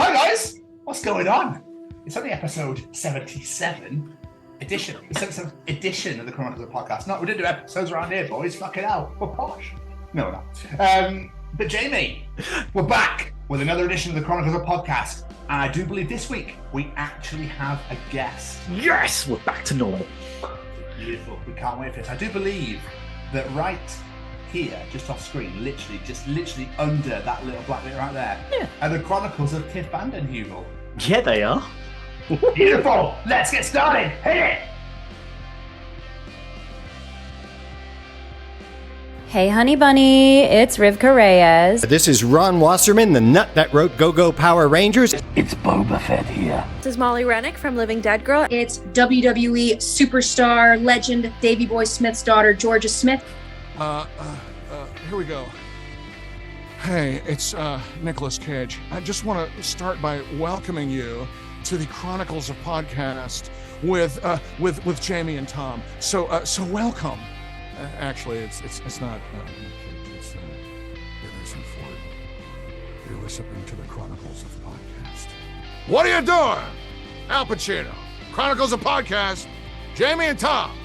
Hi guys, what's going on? It's only episode 77 edition. The 77th edition of the Chronicles of Podcast. No, we didn't do episodes around here, boys. Fuck it out. We're posh. No, we're not. But Jamie, we're back with another edition of the Chronicles of Podcast. And I do believe this week we actually have a guest. Yes, we're back to normal. Beautiful. We can't wait for this. I do believe that right here, just off screen, literally under that little black bit right there, are the Chronicles of Kiff VandenHeuvel. Yeah, they are. Beautiful. Let's get started. Hit it. Hey, honey bunny, it's Rivka Reyes. This is Ron Wasserman, the nut that wrote Go-Go Power Rangers. It's Boba Fett here. This is Molly Rennick from Living Dead Girl. It's WWE superstar legend Davey Boy Smith's daughter, Georgia Smith. Here we go. Hey, it's Nicolas Cage. I just want to start by welcoming you to the Chronicles of Podcast with Jamie and Tom. So welcome. Actually, it's not. It's Harrison Ford. You're listening to the Chronicles of Podcast. What are you doing? Al Pacino. Chronicles of Podcast. Jamie and Tom.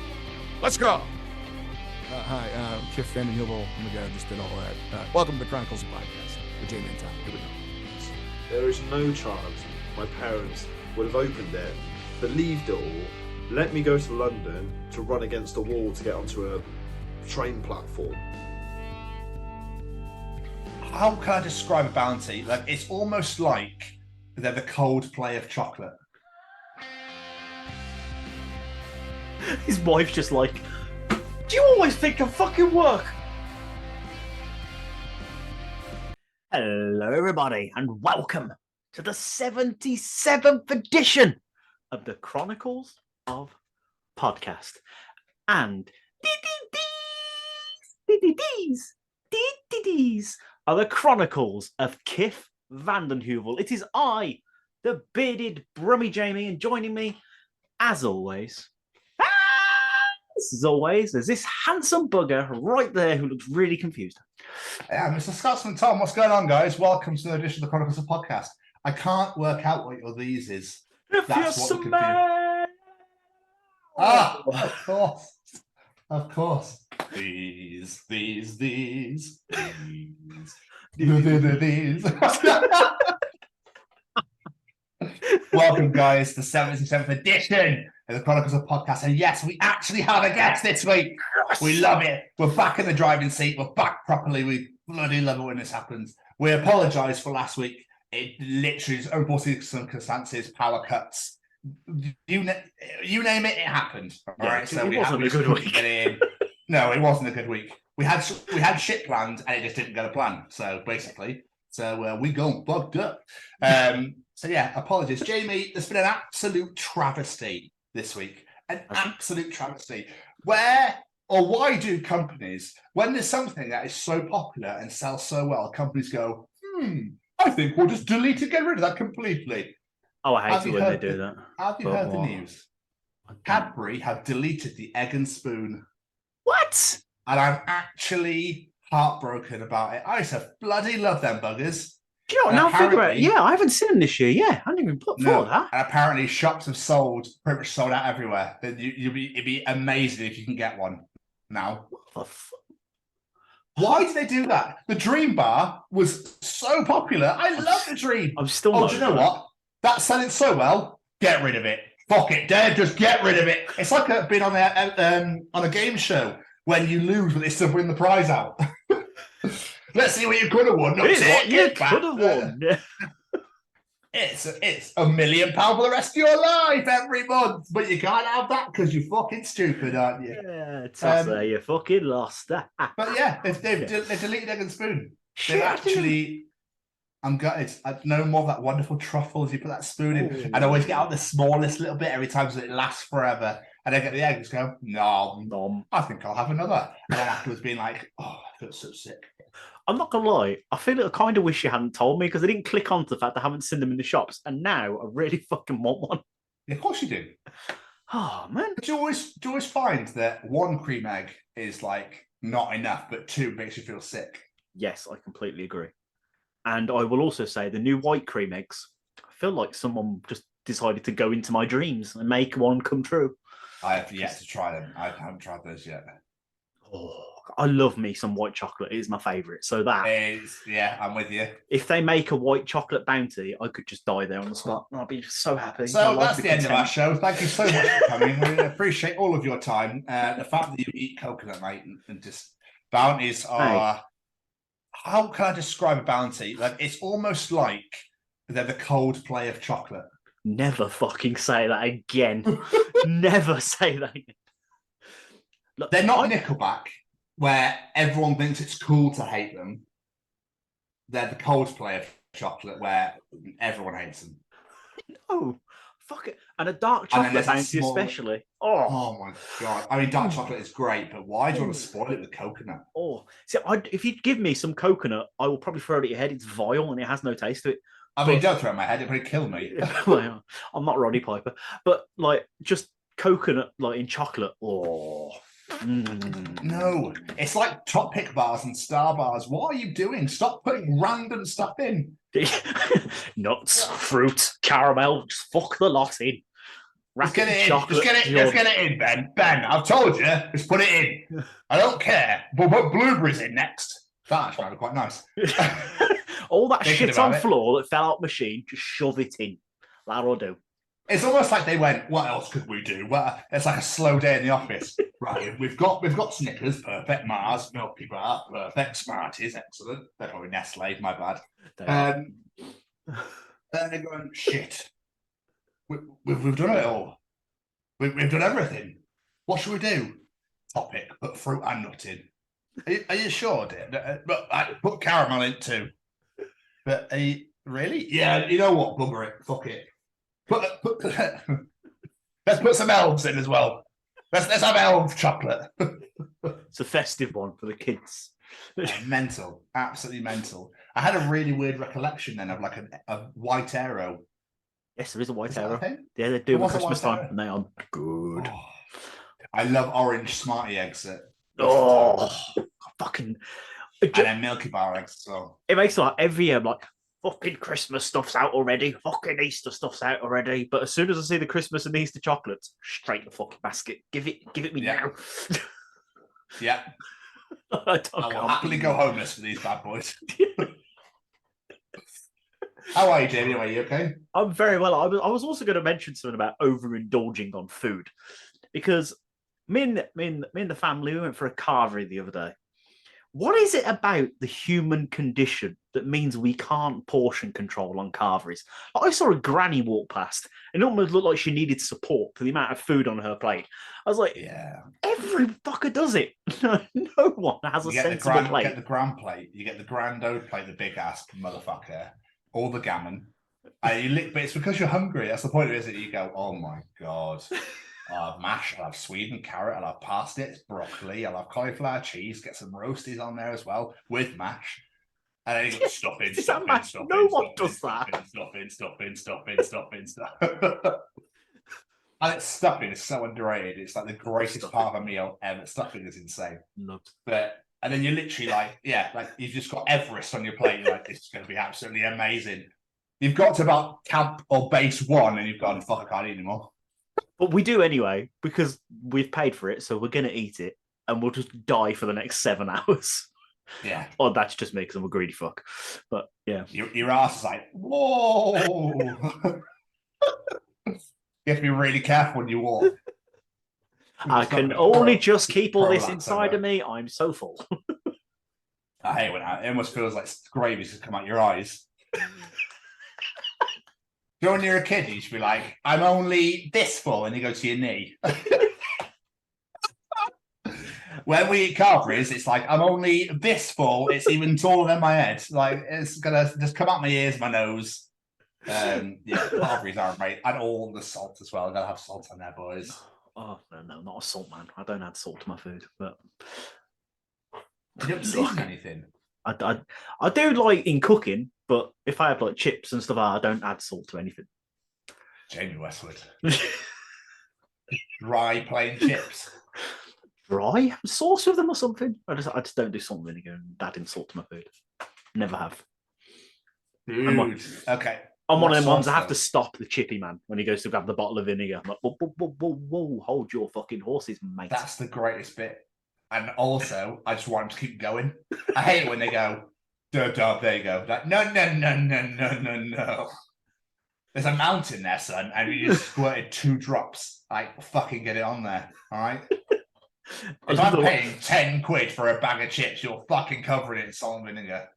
Let's go. Hi, Kiff VandenHeuvel. Oh my God, I just did all that. Welcome to the Chronicles of Podcast with Jamie and Tom. Here we go. There is no chance my parents would have opened it, believed it all, let me go to London to run against a wall to get onto a train platform. How can I describe a bounty? Like, it's almost like they're the Coldplay of chocolate. His wife's just like, do you always think of fucking work? Hello, everybody, and welcome to the 77th edition of the Chronicles of Podcast. And these are the Chronicles of Kiff VandenHeuvel. It is I, the bearded Brummy Jamie, and joining me, as always, there's this handsome bugger right there who looks really confused. Yeah, Mr. Scotsman Tom, what's going on, guys? Welcome to the edition of the Chronicles of Podcast. I can't work out what your these is. If That's you what we smell. Ah, of course. These. Welcome, guys, to the 77th edition of the Chronicles of Podcast. And yes, we actually have a guest this week. Yes. We love it. We're back in the driving seat. We're back properly. We bloody love it when this happens. We apologise for last week. It literally is unforeseen circumstances, power cuts. You name it, it happened. All right, so it wasn't a good week. No, it wasn't a good week. We had shit planned, and it just didn't go to plan. So basically, we gone fucked up. So yeah, apologies, Jamie. There's been an absolute travesty this week. An absolute travesty. Why do companies, when there's something that is so popular and sells so well, companies go, I think we'll just delete and get rid of that completely. Oh, I hate it when they do that. Have you heard the news? Cadbury have deleted the egg and spoon. What? And I'm actually heartbroken about it. I used to bloody love them buggers. Do you know what? Now figure out. Yeah, I haven't seen them this year. Yeah, I didn't even put for that. And apparently shops have pretty much sold out everywhere. It'd be amazing if you can get one now. What the fuck? Why did they do that? The Dream Bar was so popular. I love the Dream. I'm still do you know what? That's selling so well. Get rid of it. Fuck it, Dad. Just get rid of it. It's like being on a game show when you lose, but they still bring the prize out. Let's see what you could have won. What you could have won. It's £1 million for the rest of your life every month, but you can't have that because you're fucking stupid, aren't you? Yeah, toss there, you fucking lost. But yeah, they've deleted Egg and Spoon. They've actually. I'm gutted. No more of that wonderful truffle as you put that spoon in. Ooh. And always get out the smallest little bit every time so it lasts forever. And then get the eggs go, nom. I think I'll have another. And then afterwards being like, oh, I feel so sick. I'm not going to lie. I feel I kind of wish you hadn't told me because I didn't click on to the fact I haven't seen them in the shops. And now I really fucking want one. Yeah, of course you do. Oh, man. But do you always find that one cream egg is like not enough, but two makes you feel sick? Yes, I completely agree. And I will also say the new white cream eggs feel like someone just decided to go into my dreams and make one come true. I have yet to try them. I haven't tried those yet. Oh, I love me some white chocolate. It is my favourite. So that Yeah, I'm with you. if they make a white chocolate bounty, I could just die there on the spot. I'll be so happy. So that's the end of our show. Thank you so much for coming. We appreciate all of your time. The fact that you eat coconut, mate, and just bounties are. Hey. How can I describe a bounty? Like, it's almost like they're the Coldplay of chocolate. Never fucking say that again. Never say that again. Look, they're not Nickelback, where everyone thinks it's cool to hate them. They're the Coldplay of chocolate, where everyone hates them. No, fuck it. And a dark chocolate bounty especially. Oh my God. I mean, dark chocolate is great, but why do you want to spoil it with coconut? Oh, see, if you give me some coconut, I will probably throw it at your head. It's vile and it has no taste to it. I mean, don't throw it at my head, it'll probably kill me. Well, I'm not Roddy Piper, but like just coconut like in chocolate. Oh. No, it's like Top Pick bars and Star bars. What are you doing? Stop putting random stuff in. Nuts, fruit, caramel, just fuck the lot in. Just get it in. Just get it in, Ben. Ben, I've told you, just put it in. I don't care. But put blueberries in next. That actually might be quite nice. All that shit on floor that fell out machine, just shove it in. That'll do. It's almost like they went, what else could we do? Well, it's like a slow day in the office. Right, we've got Snickers, perfect. Mars, Milky Bar, perfect. Smarties, excellent. They're probably Nestle, my bad. Then they're going, shit. We've done it all. We've done everything. What should we do? Topic, put fruit and nut in. Are you sure, dear? But I put caramel in too. But are you, really? Yeah, you know what? Bugger it. Fuck it. Let's put some elves in as well. Let's have elf chocolate. It's a festive one for the kids. Mental, absolutely mental. I had a really weird recollection then of like a white arrow. Yes, there is a white arrow. Yeah, they do at Christmas time, and they are good. Oh, I love orange Smartie eggs. Fucking. And then Milky Bar eggs as well. It makes it like every year, I'm like, fucking Christmas stuff's out already. Fucking Easter stuff's out already. But as soon as I see the Christmas and Easter chocolates, straight in the fucking basket. Give it me now. Yeah. I will happily go homeless for these bad boys. How are you, Jamie? Are you okay? I'm very well. I was also going to mention something about overindulging on food, because me and the family, we went for a carvery the other day. What is it about the human condition that means we can't portion control on carveries? I saw a granny walk past and it almost looked like she needed support for the amount of food on her plate. I was like, yeah, every fucker does it. No one has a sensible plate. You get the grand plate. You get the grand old plate, the big ass motherfucker, all the gammon. But it's because you're hungry. That's the point of it, isn't it? You go, oh my God. I'll have mash, I'll have Sweden carrot, I'll have parsnips, broccoli, I'll have cauliflower cheese, get some roasties on there as well with mash. And then you got stuff in. No one does that. Stuff in. And stuffing is so underrated. It's like the greatest part of a meal ever. Stuffing is insane. And then you're literally like, you've just got Everest on your plate. You're like, this is going to be absolutely amazing. You've got to about camp or base one and you've gone, fuck, I can't eat anymore. But we do anyway, because we've paid for it, so we're going to eat it, and we'll just die for the next 7 hours. Yeah. Or that's just me, because I'm a greedy fuck. But, yeah. Your ass is like, whoa! You have to be really careful when you walk. I can only just keep all this inside of me. I'm so full. I hate when it almost feels like gravy's just come out your eyes. You know, when you're a kid, you should be like, I'm only this full, and you go to your knee. When we eat carveries, it's like, I'm only this full, it's even taller than my head. Like, it's going to just come out my ears, my nose. Carveries are great. And all the salt as well. I've got to have salt on there, boys. Oh, no, not a salt man. I don't add salt to my food, but... You don't season anything? I do like in cooking, but if I have like chips and stuff, I don't add salt to anything. Jamie Westwood. Dry plain chips. Dry? Sauce with them or something? I just don't do salt and vinegar and adding salt to my food. Never have. Dude. Okay. I'm one of them What ones I sauce, have to though? stop the chippy man when he goes to grab the bottle of vinegar. I'm like, whoa, whoa, whoa, whoa, whoa, hold your fucking horses, mate. That's the greatest bit. And also, I just want him to keep going. I hate it when they go, duh, duh, there you go. Like, no. There's a mountain there, son, and you just squirted 2 drops. Like, fucking get it on there, all right? If I'm paying 10 quid for a bag of chips, you're fucking covering it in salt and vinegar.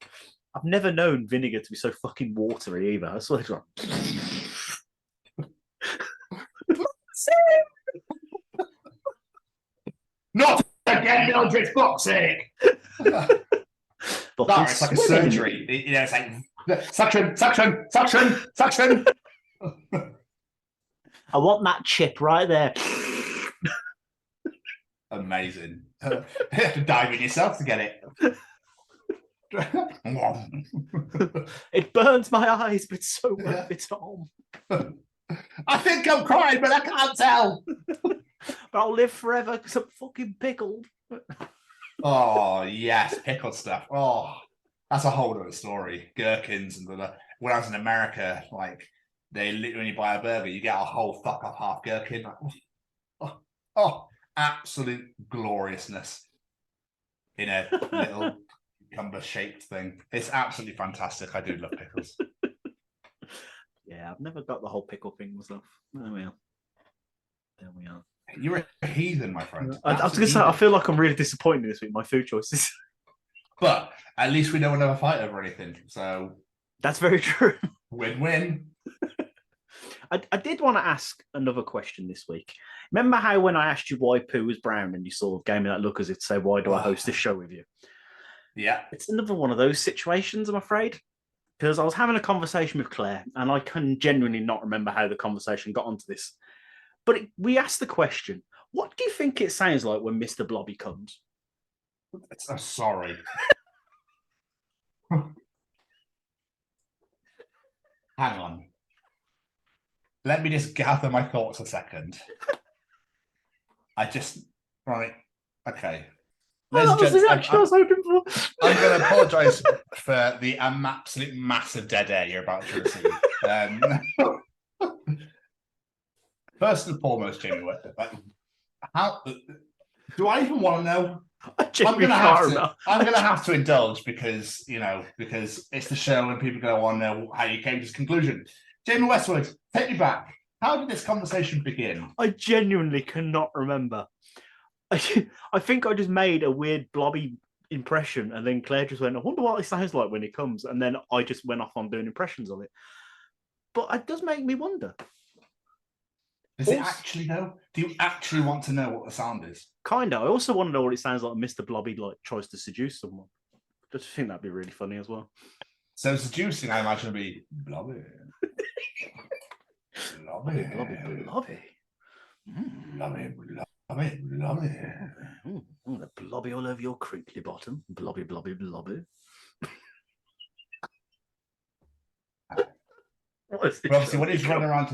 I've never known vinegar to be so fucking watery either. I swear to God. Not again, Mildred, fuck's sake! No, it's like a surgery. You know, it's like suction. I want that chip right there. Amazing. You have to dive in yourself to get it. It burns my eyes, but it's so worth it all. I think I'm crying, but I can't tell. But I'll live forever because I'm fucking pickled. Oh, yes, pickled stuff. Oh, that's a whole other story. Gherkins and when I was in America, like, they literally, when you buy a burger, you get a whole fuck up half gherkin. Like, absolute gloriousness in a little cucumber-shaped thing. It's absolutely fantastic. I do love pickles. Yeah, I've never got the whole pickle thing myself. There we are. You're a heathen, my friend. I was going to say, I feel like I'm really disappointed this week, my food choices. But at least we don't have a fight over anything. So that's very true. Win-win. I did want to ask another question this week. Remember how when I asked you why poo was brown and you sort of gave me that look as if to say, why do I host this show with you? Yeah. It's another one of those situations, I'm afraid. Because I was having a conversation with Claire and I can genuinely not remember how the conversation got onto this. But we asked the question, what do you think it sounds like when Mr. Blobby comes? I'm sorry. Hang on. Let me just gather my thoughts a second. Right, okay. That was the reaction I was hoping for. I'm going to apologise for the absolute massive dead air you're about to receive. First and foremost, Jamie, how do I even want to know? I'm going to have to indulge because it's the show and people are going to want to know how you came to this conclusion. Jamie Westwood, take me back. How did this conversation begin? I genuinely cannot remember. I think I just made a weird blobby impression, and then Claire just went, I wonder what it sounds like when it comes. And then I just went off on doing impressions of it. But it does make me wonder. Does it actually know? Do you actually want to know what the sound is? Kinda. I also want to know what it sounds like when Mr. Blobby tries to seduce someone. I just think that'd be really funny as well. So seducing, I imagine, would be blobby. Blobby. Blobby. Blobby. The blobby all over your crinkly bottom. Blobby. Obviously, when he's running around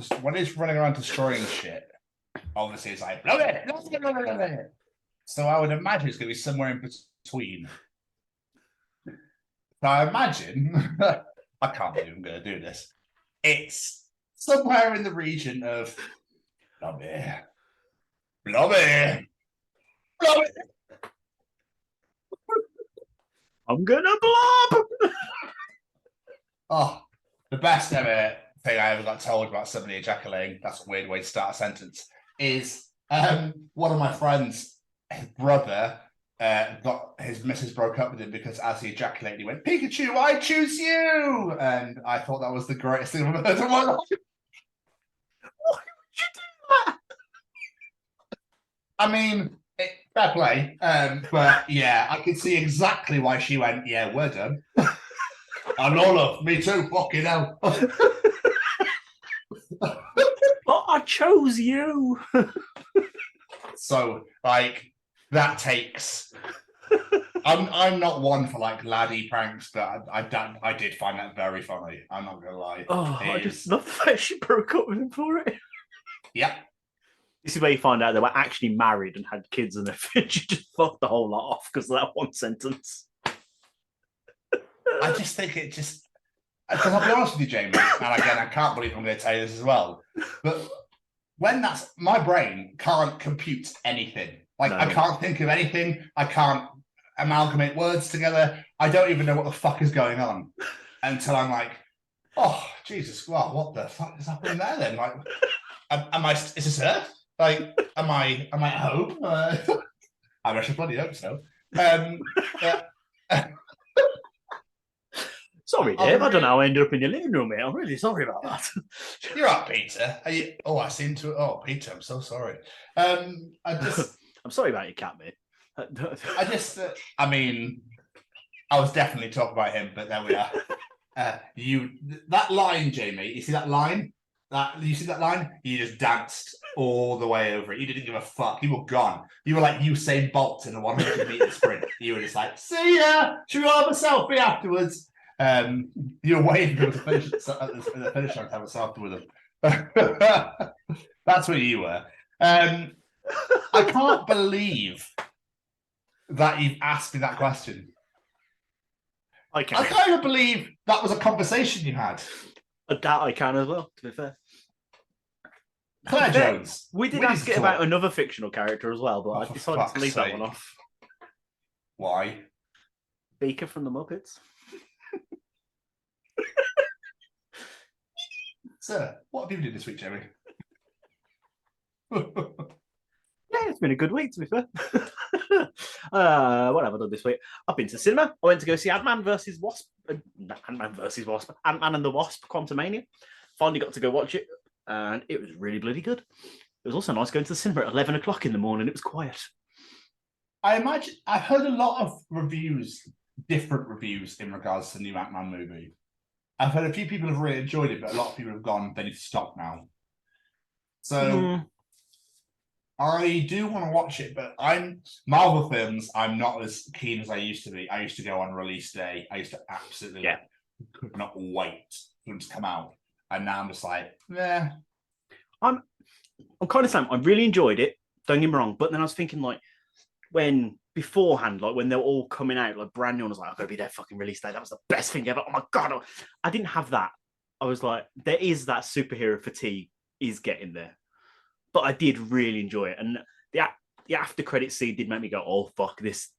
destroying shit, obviously it's like blobby. So I would imagine it's going to be somewhere in between. So I imagine I can't believe I'm going to do this. It's somewhere in the region of blobby. I'm gonna blob. Oh, the best ever thing I ever got told about somebody ejaculating, that's a weird way to start a sentence, is one of my friends, his brother, got his missus broke up with him because as he ejaculated, he went, Pikachu, I choose you! And I thought that was the greatest thing I've ever heard in my life. Why would you do that? I mean, fair play, but yeah, I could see exactly why she went, yeah, we're done. And Olaf, me too, fucking hell. But I chose you. So, like, that takes... I'm not one for, like, laddie pranks, but I did find that very funny. I'm not going to lie. Oh, I just love the fact she broke up with him for it. Yep. This is where you find out they were actually married and had kids, and she just fucked the whole lot off because of that one sentence. I just think it just... because I'll be honest with you, Jamie, and again, I can't believe I'm going to tell you this as well, but when that's my brain can't compute anything. Like, I can't think of anything. I can't amalgamate words together. I don't even know what the fuck is going on until I'm like, oh, Jesus, well, what the fuck is happening there then? Like, is this Earth? Like, am I at home? I should bloody hope so. Sorry, Dave. I don't know how I ended up in your living room, mate. I'm really sorry about that. You're right, Peter. I seem to. Oh, Peter, I'm so sorry. I'm sorry about your cat, mate. I mean, I was definitely talking about him, but there we are. That line, Jamie. You see that line? You see that line? You just danced all the way over it. You didn't give a fuck. You were gone. You were like Usain Bolt in a 100-meter sprint. You were just like, see ya. Should we all have a selfie afterwards? You were waiting for him to finish at the finish line to have a selfie with him. That's what you were. I can't believe that you've asked me that question. I can't even believe that was a conversation you had. That I can as well, to be fair. Claire Jones. We did ask it about another fictional character as well, but I decided to leave that one off. Why? Beaker from the Muppets. Sir, what have you been doing this week, Jerry? Yeah, it's been a good week, to be fair. What have I done this week? I've been to cinema. I went to go see Ant-Man versus Wasp. Ant-Man and the Wasp, Quantumania. Finally got to go watch it, and it was really bloody good. It was also nice going to the cinema at 11 o'clock in the morning. It was quiet. I imagine I've heard a lot of different reviews in regards to the new Ant-Man movie. I've heard a few people have really enjoyed it, but a lot of people have gone, they need to stop now. So I do want to watch it, but Marvel films, I'm not as keen as I used to be. I used to go on release day. I used to absolutely could not wait for them to come out. And now I'm just like, I'm kind of saying I really enjoyed it. Don't get me wrong, but then I was thinking like when beforehand, like when they were all coming out, like brand new, and I was like, I'm gonna be there fucking release day. That was the best thing ever. Oh my god, I didn't have that. I was like, there is that superhero fatigue is getting there, but I did really enjoy it, and the after credit scene did make me go, oh fuck, this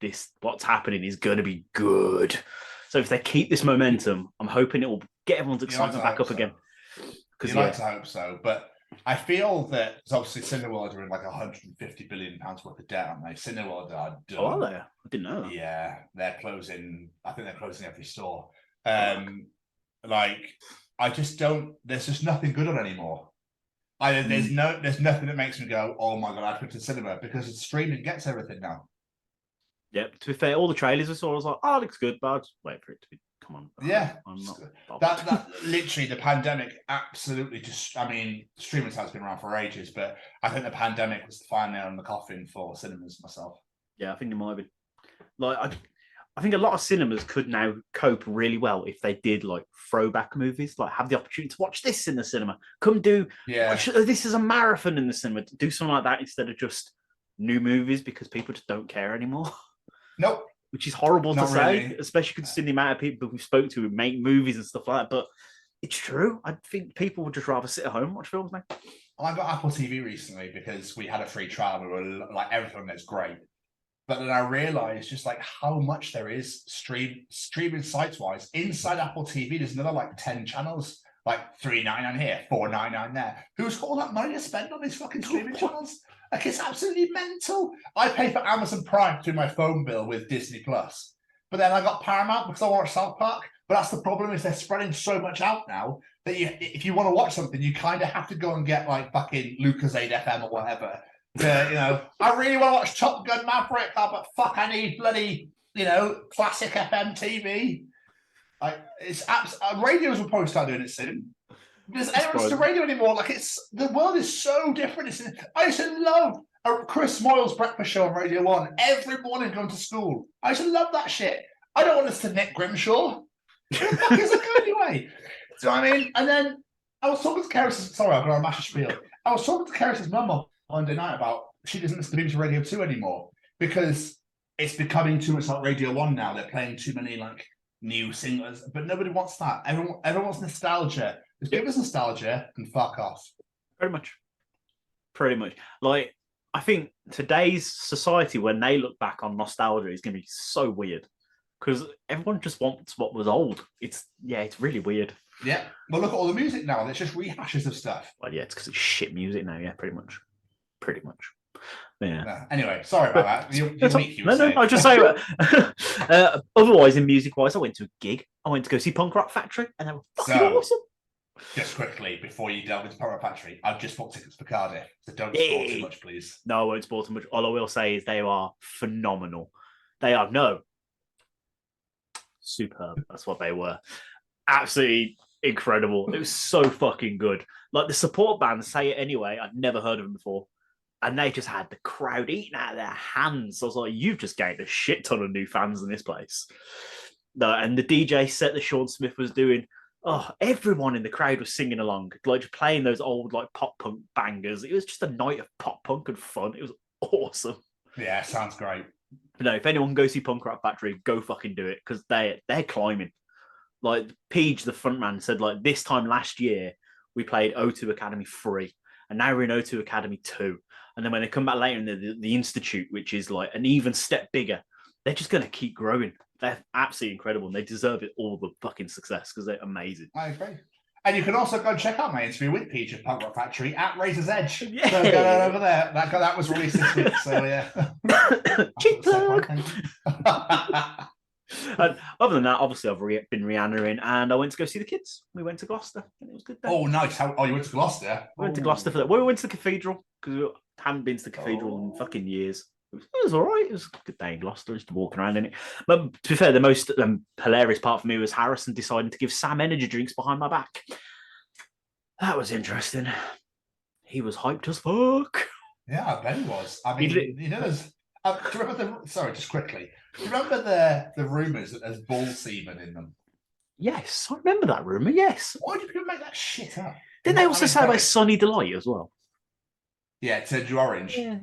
what's happening is gonna be good. So if they keep this momentum, I'm hoping it will get everyone's excitement back up again. You'd like to hope so, but I feel that obviously Cineworld are in like £150 billion worth of debt, aren't they? Cineworld are done. Oh, are they? I didn't know that. Yeah, they're closing. I think they're closing every store. Like, I just don't. There's just nothing good on anymore. There's nothing that makes me go, oh my god, I'd go to cinema, because streaming gets everything now. Yep. To be fair, all the trailers I saw, I was like, oh, it looks good, but I'll just wait for it to be. Come on. Yeah. I'm not that literally the pandemic absolutely just. I mean, streaming has been around for ages, but I think the pandemic was the final nail in the coffin for cinemas myself. Yeah, I think it might be. Like, I think a lot of cinemas could now cope really well if they did like throwback movies, like have the opportunity to watch this in the cinema. Come do this is a marathon in the cinema. Do something like that instead of just new movies, because people just don't care anymore. Nope. Which is horrible to say, really. Especially considering the amount of people we spoke to who make movies and stuff like that. But it's true. I think people would just rather sit at home and watch films now. I got Apple TV recently because we had a free trial. We were like, everything that's great. But then I realized just like how much there is streaming sites wise. Inside Apple TV, there's another like 10 channels, like $3.99 here, $4.99 there. Who's got all that money to spend on these fucking streaming channels? Like, it's absolutely mental. I pay for Amazon Prime through my phone bill with Disney Plus, but then I got Paramount because I watch South Park. But that's the problem, is they're spreading so much out now that if you want to watch something, you kind of have to go and get like fucking Lucasade FM or whatever. I really want to watch Top Gun Maverick, but fuck, I need bloody classic FM TV. Like, it's radios will probably start doing it soon. There's errands to radio anymore. Like, the world is so different. I used to love Chris Moyle's breakfast show on Radio 1 every morning going to school. I used to love that shit. I don't want to listen to Nick Grimshaw. Who the fuck is it anyway? Do you know what I mean? And then I was talking to Karis's, sorry, I've got a massive spiel. I was talking to Karis's mum on Monday night about she doesn't listen to BBC Radio 2 anymore because it's becoming too much like Radio 1 now. They're playing too many like new singers, but nobody wants that. Everyone wants nostalgia. Just give us nostalgia and fuck off. Pretty much. Like, I think today's society, when they look back on nostalgia, is going to be so weird because everyone just wants what was old. It's really weird. Yeah. Well, look at all the music now. It's just rehashes of stuff. Well, yeah, it's because it's shit music now. Yeah, pretty much. Yeah. No. Anyway, sorry about that. No, I was just saying. Otherwise, in music-wise, I went to a gig. I went to go see Punk Rock Factory, and they were fucking awesome. Just quickly, before you delve into Punk Rock Factory, I've just bought tickets for Cardiff, so don't spoil too much, please. No, I won't spoil too much. All I will say is they are phenomenal. They are superb. That's what they were. Absolutely incredible. It was so fucking good. Like the support band, Say It Anyway, I'd never heard of them before. And they just had the crowd eating out of their hands. I was like, you've just gained a shit ton of new fans in this place. No, and the DJ set that Sean Smith was doing, everyone in the crowd was singing along, like just playing those old like pop punk bangers. It was just a night of pop punk and fun. It was awesome. Yeah, sounds great. But no, if anyone goes see Punk Rock Factory, go fucking do it because they're climbing. Like Peach, the frontman, said like this time last year we played O2 Academy 3, and now we're in O2 Academy 2. And then when they come back later in the Institute, which is like an even step bigger, they're just going to keep growing. They're absolutely incredible, and they deserve it all the fucking success because they're amazing. I agree. And you can also go check out my interview with Peach at Punk Rock Factory at Razor's Edge. Yeah. So go over there. That was released this week. So yeah. Cheap plug. And other than that, obviously I've been Rihanna in, and I went to go see the kids. We went to Gloucester, and it was good. Oh, nice. You went to Gloucester? We went to Gloucester for that. We went to the cathedral because we haven't been to the cathedral in fucking years. It was all right. It was a good day in Gloucester, just walking around in it. But to be fair, the most hilarious part for me was Harrison deciding to give Sam energy drinks behind my back. That was interesting. He was hyped as fuck. Yeah, I bet he was. I mean, do you remember just quickly. Do you remember the rumours that there's bull semen in them? Yes, I remember that rumour, yes. Why do people make that shit up? Didn't they also say about Sunny Delight as well? Yeah, it turned you orange. Yeah.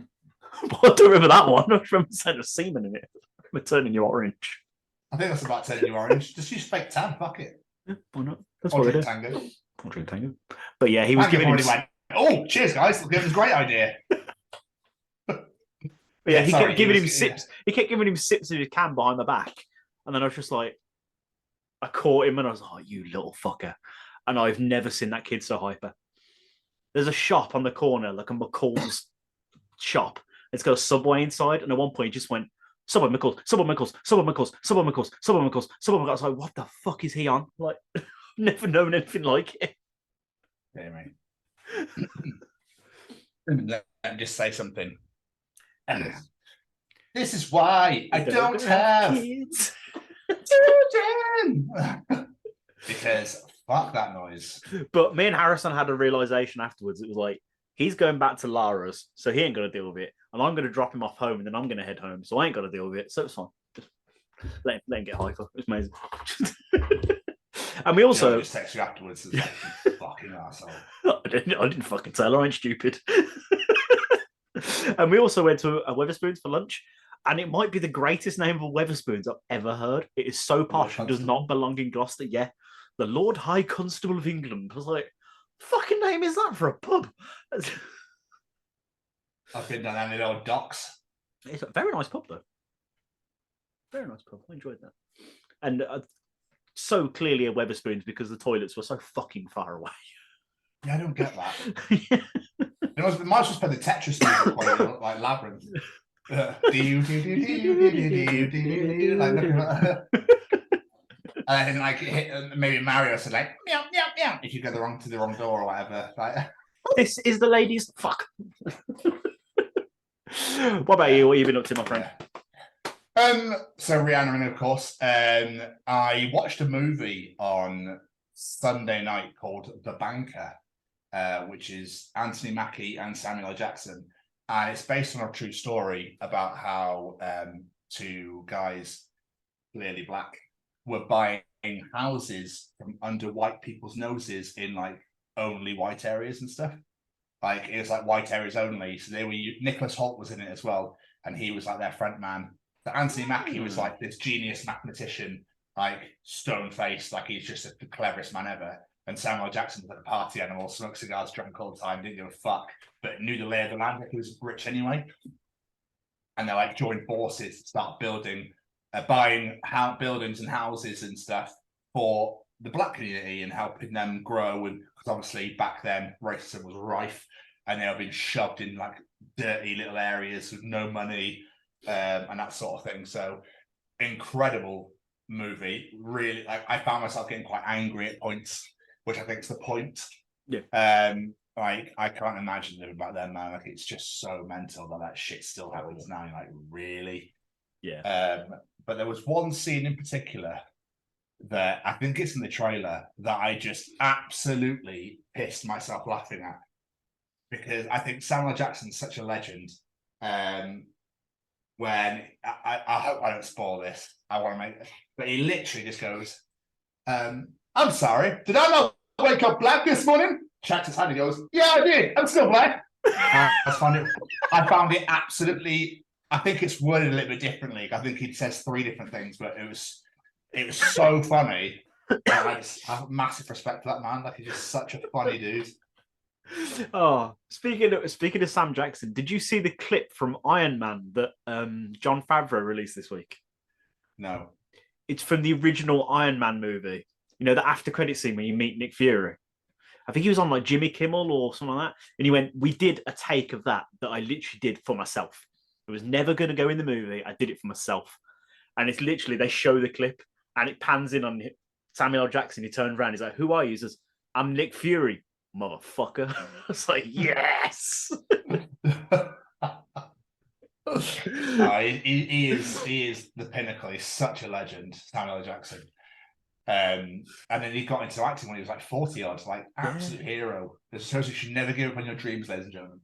I don't remember that one. I remember saying a semen in it. I remember turning you orange. I think that's about turning you orange. Just use fake tan, fuck it. Yeah, why not? That's or what drink I tango. Or drink tango. But yeah, he was giving him... Oh, cheers, guys. It was a great idea. But yeah, he kept giving him sips. Yeah. He kept giving him sips of his can behind my back. And then I was just like, I caught him and I was like, oh, you little fucker. And I've never seen that kid so hyper. There's a shop on the corner, like a McCall's shop. It's got a Subway inside. And at one point, he just went, Subway McCall's, Subway McCall's, Subway McCall's, Subway McCall's, Subway McCall's, Subway McCall's. I was like, what the fuck is he on? Like, I've never known anything like it. Yeah, mate. Let me just say something. This is why I don't have kids. Children. Because fuck that noise. But me and Harrison had a realization afterwards. It was like, he's going back to Lara's, so he ain't going to deal with it. And I'm going to drop him off home, and then I'm going to head home, so I ain't got to deal with it. So it's fine. Just let him get hyper. It's amazing. And we also... just text you afterwards. Fucking arsehole. I didn't fucking tell her. I ain't stupid. And we also went to a Wetherspoons for lunch, and it might be the greatest name of a Wetherspoons I've ever heard. It is so posh and does not belong in Gloucester. Yeah, the Lord High Constable of England. I was like, fucking name is that for a pub? I've been down there in the old docks. It's a very nice pub, though. Very nice pub. I enjoyed that. And so clearly a Wetherspoons because the toilets were so fucking far away. Yeah, I don't get that. Yeah. It might as well spend the Tetris music quite like Labyrinth. And like hit, maybe Mario said like meow meow meow if you go to the wrong door or whatever. Like, this is the ladies. Fuck. What about you? What have you been up to, my friend? So Rihanna, of course. I watched a movie on Sunday night called The Banker. Which is Anthony Mackie and Samuel L. Jackson. And it's based on a true story about how two guys, clearly black, were buying houses from under white people's noses in like only white areas and stuff. Like it was like white areas only. So Nicholas Hoult was in it as well. And he was like their front man. So Anthony Mackie was like this genius mathematician. like stone-faced, like he's just the cleverest man ever. And Samuel Jackson was like a party animal, smoked cigars, drank all the time, didn't give a fuck, but knew the lay of the land. He was rich anyway. And they like joined forces to start building, buying buildings and houses and stuff for the black community and helping them grow. And because obviously back then racism was rife, and they were being shoved in like dirty little areas with no money and that sort of thing. So incredible movie. Really, like I found myself getting quite angry at points, which I think is the point. Yeah. Like I can't imagine living back then, man. Like it's just so mental that shit still happens now. You're like, really? Yeah. But there was one scene in particular that I think it's in the trailer that I just absolutely pissed myself laughing at, because I think Samuel Jackson's such a legend. When I hope I don't spoil this, I want to make it, but he literally just goes, I'm sorry, did I not wake up black this morning? Checks his hand and goes, yeah, I did. I'm still black. I found it absolutely. I think it's worded a little bit differently. I think he says 3 different things, but it was so funny. I just have massive respect for that man. Like he's just such a funny dude. Oh, speaking of Sam Jackson, did you see the clip from Iron Man that Jon Favreau released this week? No. It's from the original Iron Man movie. You know, the after credit scene when you meet Nick Fury. I think he was on like Jimmy Kimmel or something like that. And he went, we did a take of that I literally did for myself. It was never going to go in the movie. I did it for myself. And it's literally, they show the clip and it pans in on Samuel L. Jackson. He turns around. He's like, who are you? He says, I'm Nick Fury, motherfucker. It's like, yes. He is the pinnacle. He's such a legend, Samuel L. Jackson. And then he got into acting when he was like 40 odd, like absolute hero. It shows you should never give up on your dreams, ladies and gentlemen.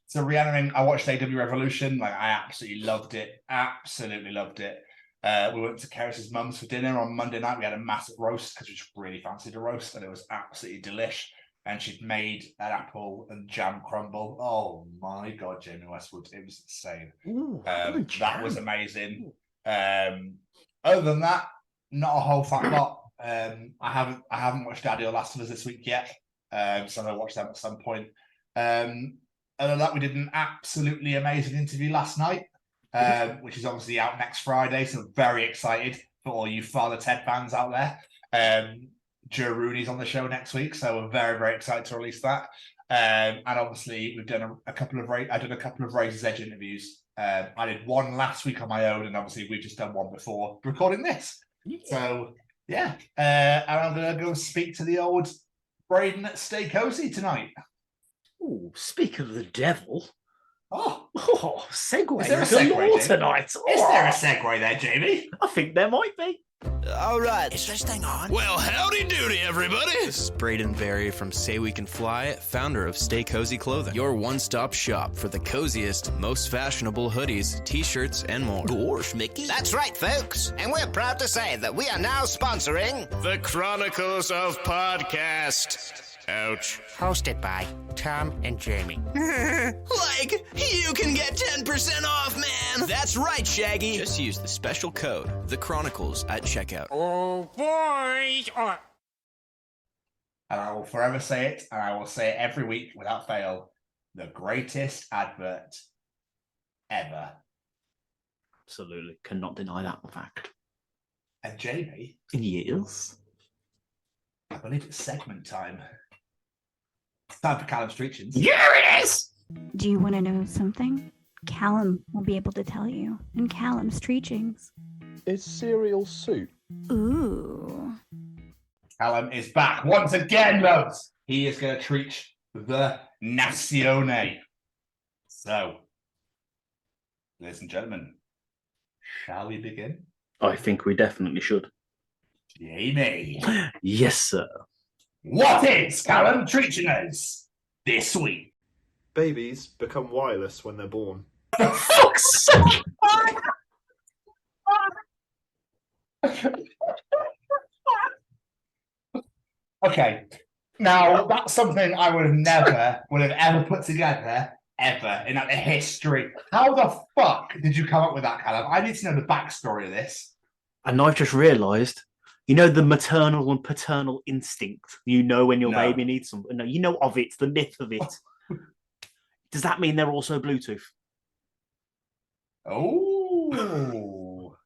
So Rhiannon, I watched AW Revolution. Like I absolutely loved it. Absolutely loved it. We went to Keris's mum's for dinner on Monday night. We had a massive roast because we just really fancied a roast, and it was absolutely delish. And she'd made an apple and jam crumble. Oh my god, Jamie Westwood, it was insane. Ooh, that was amazing. Other than that, not a whole fat lot. I haven't watched Daddy or Last of Us this week yet, so I'll watch them at some point. Other than that, we did an absolutely amazing interview last night, which is obviously out next Friday. So very excited for all you Father Ted fans out there. Joe Rooney's on the show next week, so we're very, very excited to release that. And obviously, we've done a couple of Razor's Edge interviews. I did one last week on my own, and obviously we've just done one before recording this. Yeah. So yeah, and I'm gonna go speak to the old Braden at Stay Cozy tonight. Oh, speak of the devil. Oh, segue. Is there a segue tonight? Is there a segue there, Jamie? I think there might be. All right, is this thing on? Well, howdy doody, everybody. This is Braden Berry from Say We Can Fly, founder of Stay Cozy Clothing, your one-stop shop for the coziest, most fashionable hoodies, t-shirts, and more. Gosh, Mickey. That's right, folks, and we're proud to say that we are now sponsoring the Chronicles of Podcast. Ouch. Hosted by Tom and Jamie. Like, you can get 10% off, man! That's right, Shaggy! Just use the special code, The Chronicles, at checkout. Oh, boy! And I will forever say it, and I will say it every week without fail. The greatest advert ever. Absolutely. Cannot deny that fact. And Jamie? Yes? I believe it's segment time. Time for Callum's Treachings. Here it is! Do you want to know something? Callum will be able to tell you in Callum's Treachings. Is cereal soup? Ooh. Callum is back once again, loves. He is going to treat the Nazione. So, ladies and gentlemen, shall we begin? I think we definitely should. Jamie. Yes, sir. What is Callum treating us this week? Babies become wireless when they're born. For fuck's sake! Okay, now that's something I would have ever put together ever in like, the history. How the fuck did you come up with that, Callum? I need to know the backstory of this. And I've just realised, the maternal and paternal instinct. When your baby needs something. No, you know of it, the myth of it. Does that mean they're also Bluetooth? Oh,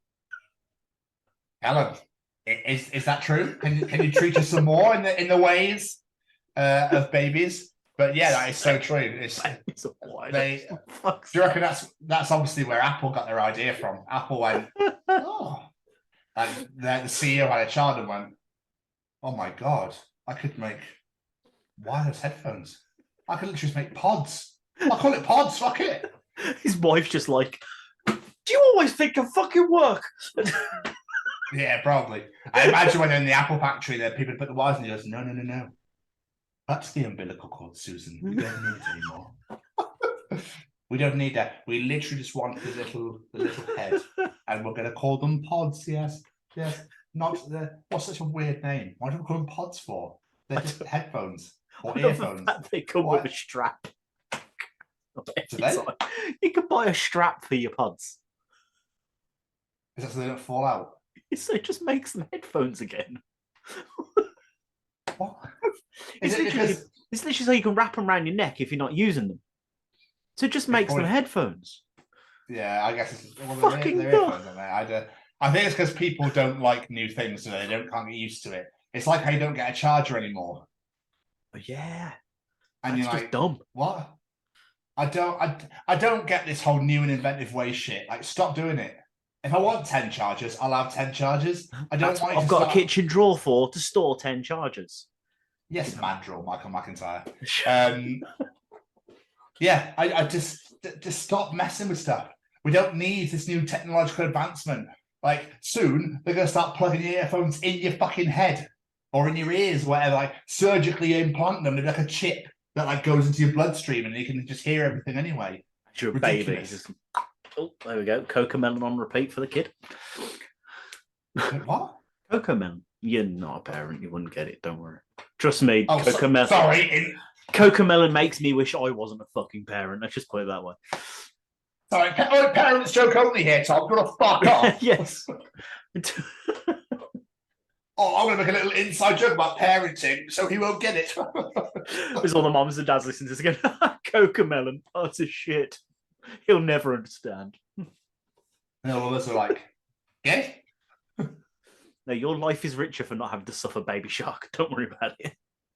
Callum, is that true? Can you treat us some more in the ways of babies? But yeah, that is so true. Do you reckon that's obviously where Apple got their idea from? Apple went, oh, and the CEO had a child and went, oh my god, I could make wireless headphones. I could literally just make pods. I'll call it pods. Fuck it. His wife's just like, do you always think of fucking work? Yeah, probably. I imagine when they're in the Apple factory, there people put the wires and he goes, no. That's the umbilical cord, Susan. We don't need it anymore. We don't need that. We literally just want the little head, and we're going to call them pods. Yes. Not what's such a weird name? Why do we call them pods for? They're just headphones or earphones. They come with a strap. Do they? You can buy a strap for your pods. Is that so they don't fall out? So it just makes them headphones again. What? It's literally so you can wrap them around your neck if you're not using them. So it just makes them headphones. Yeah, I guess it's fucking they're earphones, aren't they? I think it's because people don't like new things, so they can't get used to it. It's like how you don't get a charger anymore. Yeah, and you're just like, dumb. What? I don't get this whole new and inventive way shit. Like, stop doing it. If I want 10 chargers, I'll have 10 chargers. I don't want. I've got a kitchen drawer to store 10 chargers. Yes, Mandrill, Michael McIntyre. Yeah, I just stop messing with stuff. We don't need this new technological advancement. Like, soon they're gonna start plugging your earphones in your fucking head or in your ears, whatever. Like, surgically implant them. They're like a chip that like goes into your bloodstream, and you can just hear everything anyway. You're a baby. Oh, there we go. Cocomelon on repeat for the kid. What? Cocomelon. You're not a parent. You wouldn't get it. Don't worry. Trust me. Oh, Cocomelon. Sorry. Cocomelon makes me wish I wasn't a fucking parent. Let's just put it that way. Sorry, parents joke only here, Tom. You're gonna fuck off. Yes. Oh, I'm gonna make a little inside joke about parenting, so he won't get it. There's all the moms and dads listening to this again. Cocomelon. Oh, it's a shit. He'll never understand. No, well, that's like, yeah. No, your life is richer for not having to suffer baby shark. Don't worry about it.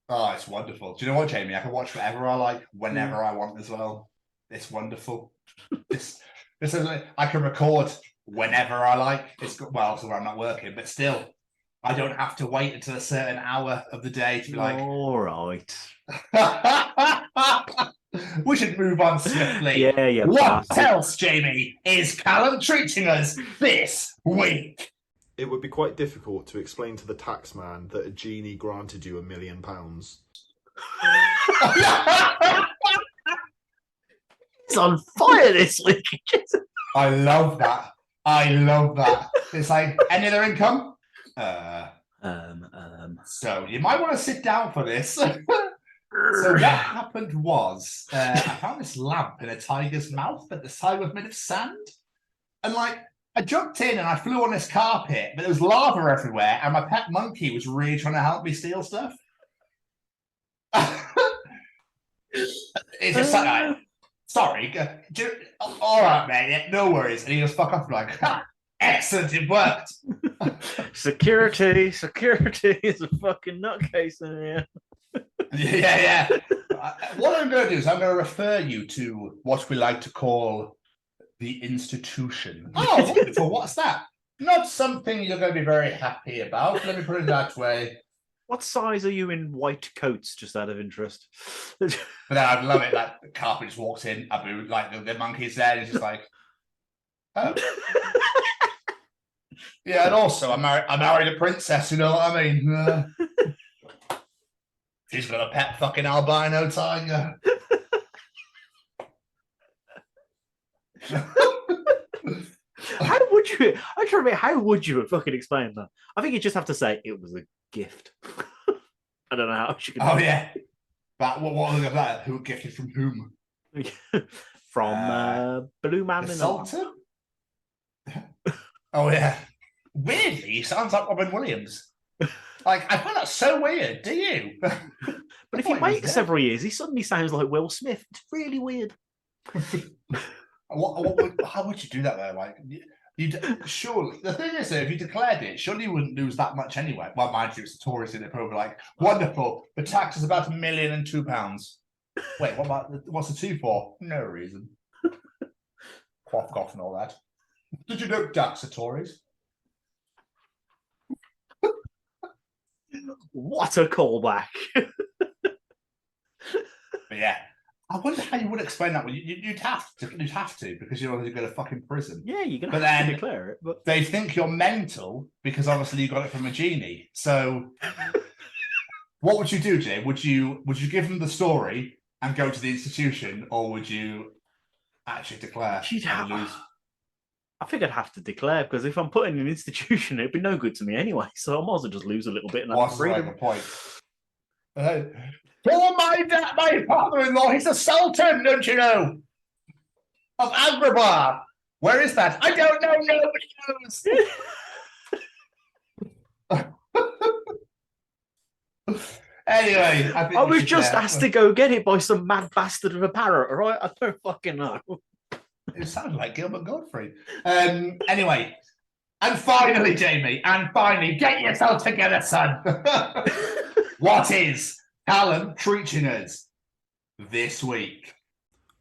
Oh, it's wonderful. Do you know what, Jamie? I can watch whatever I like, whenever I want as well. It's wonderful. this is I can record whenever I like. It's well, so I'm not working, but still, I don't have to wait until a certain hour of the day to be like, all right. We should move on swiftly. Yeah. What else, Jamie, is Callum treating us this week? It would be quite difficult to explain to the taxman that a genie granted you £1 million. He's on fire this week. I love that. It's like, any other income? So you might want to sit down for this. So what happened was, I found this lamp in a tiger's mouth, but the side was made of sand. And like, I jumped in and I flew on this carpet, but there was lava everywhere, and my pet monkey was really trying to help me steal stuff. It's just like, sorry. All right, man. Yeah, no worries. And he just fuck off like, excellent, it worked. Security is a fucking nutcase in here. Yeah. What I'm going to do is I'm going to refer you to what we like to call the institution. Oh, wonderful. What's that? Not something you're going to be very happy about. Let me put it that way. What size are you in white coats, just out of interest? But then I'd love it. Like, the carpet just walks in, Abu, like the monkey's there, and it's just like, oh. Yeah, and also I married a princess, you know what I mean? She's got a pet fucking albino tiger. How would you? I'm trying to remember, how would you fucking explain that? I think you just have to say it was a gift. I don't know how she could. Oh yeah, but what was that? Who gifted from whom? From Blue Man the in Sultan. Oh yeah, weirdly, he sounds like Robin Williams. Like, I find that so weird. Do you? But if you wait several years, he suddenly sounds like Will Smith. It's really weird. How would you do that though? Like, surely the thing is, if you declared it, surely you wouldn't lose that much anyway. Well, mind you, it's the tourists in it, probably like wonderful. The tax is about £1,002,000. Wait, what's the two for? No reason. Quaff, cough, and all that. Did you know ducks are Tories? What a callback! But yeah, I wonder how you would explain that. Well, you'd have to because you're going to fucking prison. Yeah, you're going to have to declare it. But they think you're mental because obviously you got it from a genie. So, what would you do, Jay? Would you give them the story and go to the institution, or would you actually declare? I think I'd have to declare because if I'm put in an institution, it'd be no good to me anyway. So I might as well just lose a little bit and have freedom. Like point? For my father-in-law, he's a sultan, don't you know? Of Agrabah. Where is that? I don't know. Nobody knows. Anyway, I was just asked to go get it by some mad bastard of a parrot, all right? I don't fucking know. It sounded like Gilbert Gottfried. Anyway, and finally, Jamie, get yourself together, son. What is Callum Treachings this week?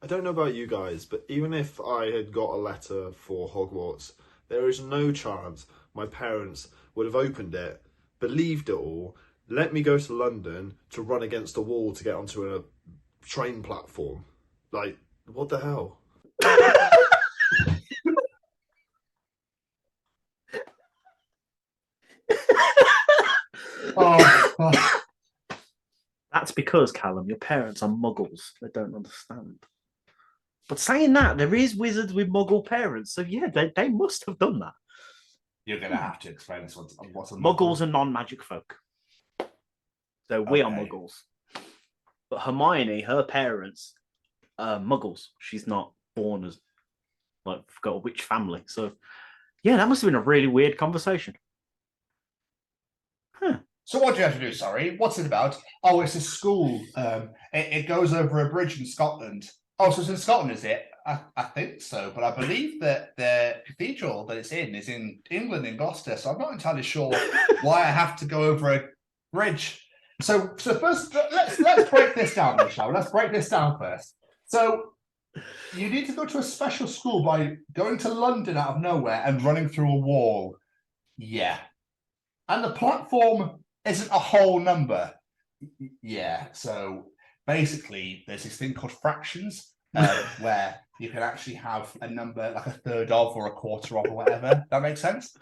I don't know about you guys, but even if I had got a letter for Hogwarts, there is no chance my parents would have opened it, believed it all, let me go to London to run against a wall to get onto a train platform. Like, what the hell? Oh. That's because, Callum, your parents are muggles. They don't understand. But saying that, there is wizards with muggle parents. So, yeah, they must have done that. You're going to have to explain this one. What's a muggles are non-magic folk. So we are muggles. But Hermione, her parents are muggles. She's not born as, got a witch family. So, yeah, that must have been a really weird conversation. Huh. So what do you have to do, sorry? What's it about? Oh, it's a school. It goes over a bridge in Scotland. Oh, so it's in Scotland, is it? I think so, but I believe that the cathedral that it's in is in England, in Gloucester, so I'm not entirely sure why I have to go over a bridge. So first, let's break this down, shall we? Let's break this down first. So you need to go to a special school by going to London out of nowhere and running through a wall. Yeah. And the platform isn't a whole number. Yeah, so basically there's this thing called fractions where you can actually have a number like a third of or a quarter of or whatever. That makes sense?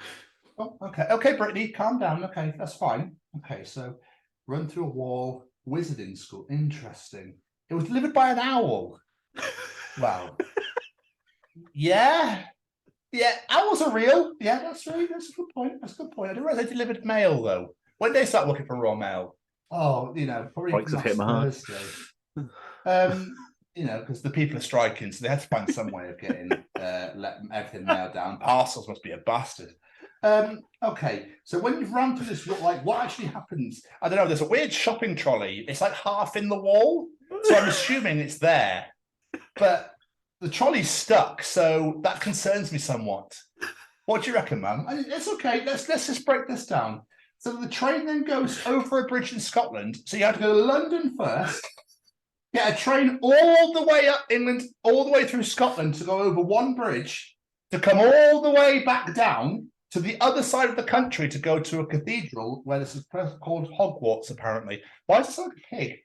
Oh, okay. Okay, Brittany, calm down. Okay, that's fine. Okay, so run through a wall, wizarding school. Interesting. It was delivered by an owl. Wow. Yeah. Yeah, owls are real. Yeah, that's right. That's a good point. That's a good point. I didn't realize they delivered mail, though. When did they start looking for raw mail? Oh, probably last Thursday. Because the people are striking, so they had to find some way of getting everything nailed down. Parcels must be a bastard. Okay, so when you've run through this, what actually happens? I don't know. There's a weird shopping trolley. It's like half in the wall, so I'm assuming it's there, but the trolley's stuck, so that concerns me somewhat. What do you reckon, man? It's okay. Let's just break this down. So the train then goes over a bridge in Scotland. So you have to go to London first, get a train all the way up England, all the way through Scotland to go over one bridge, to come all the way back down to the other side of the country to go to a cathedral where this is called Hogwarts, apparently. Why does it sound like a pig?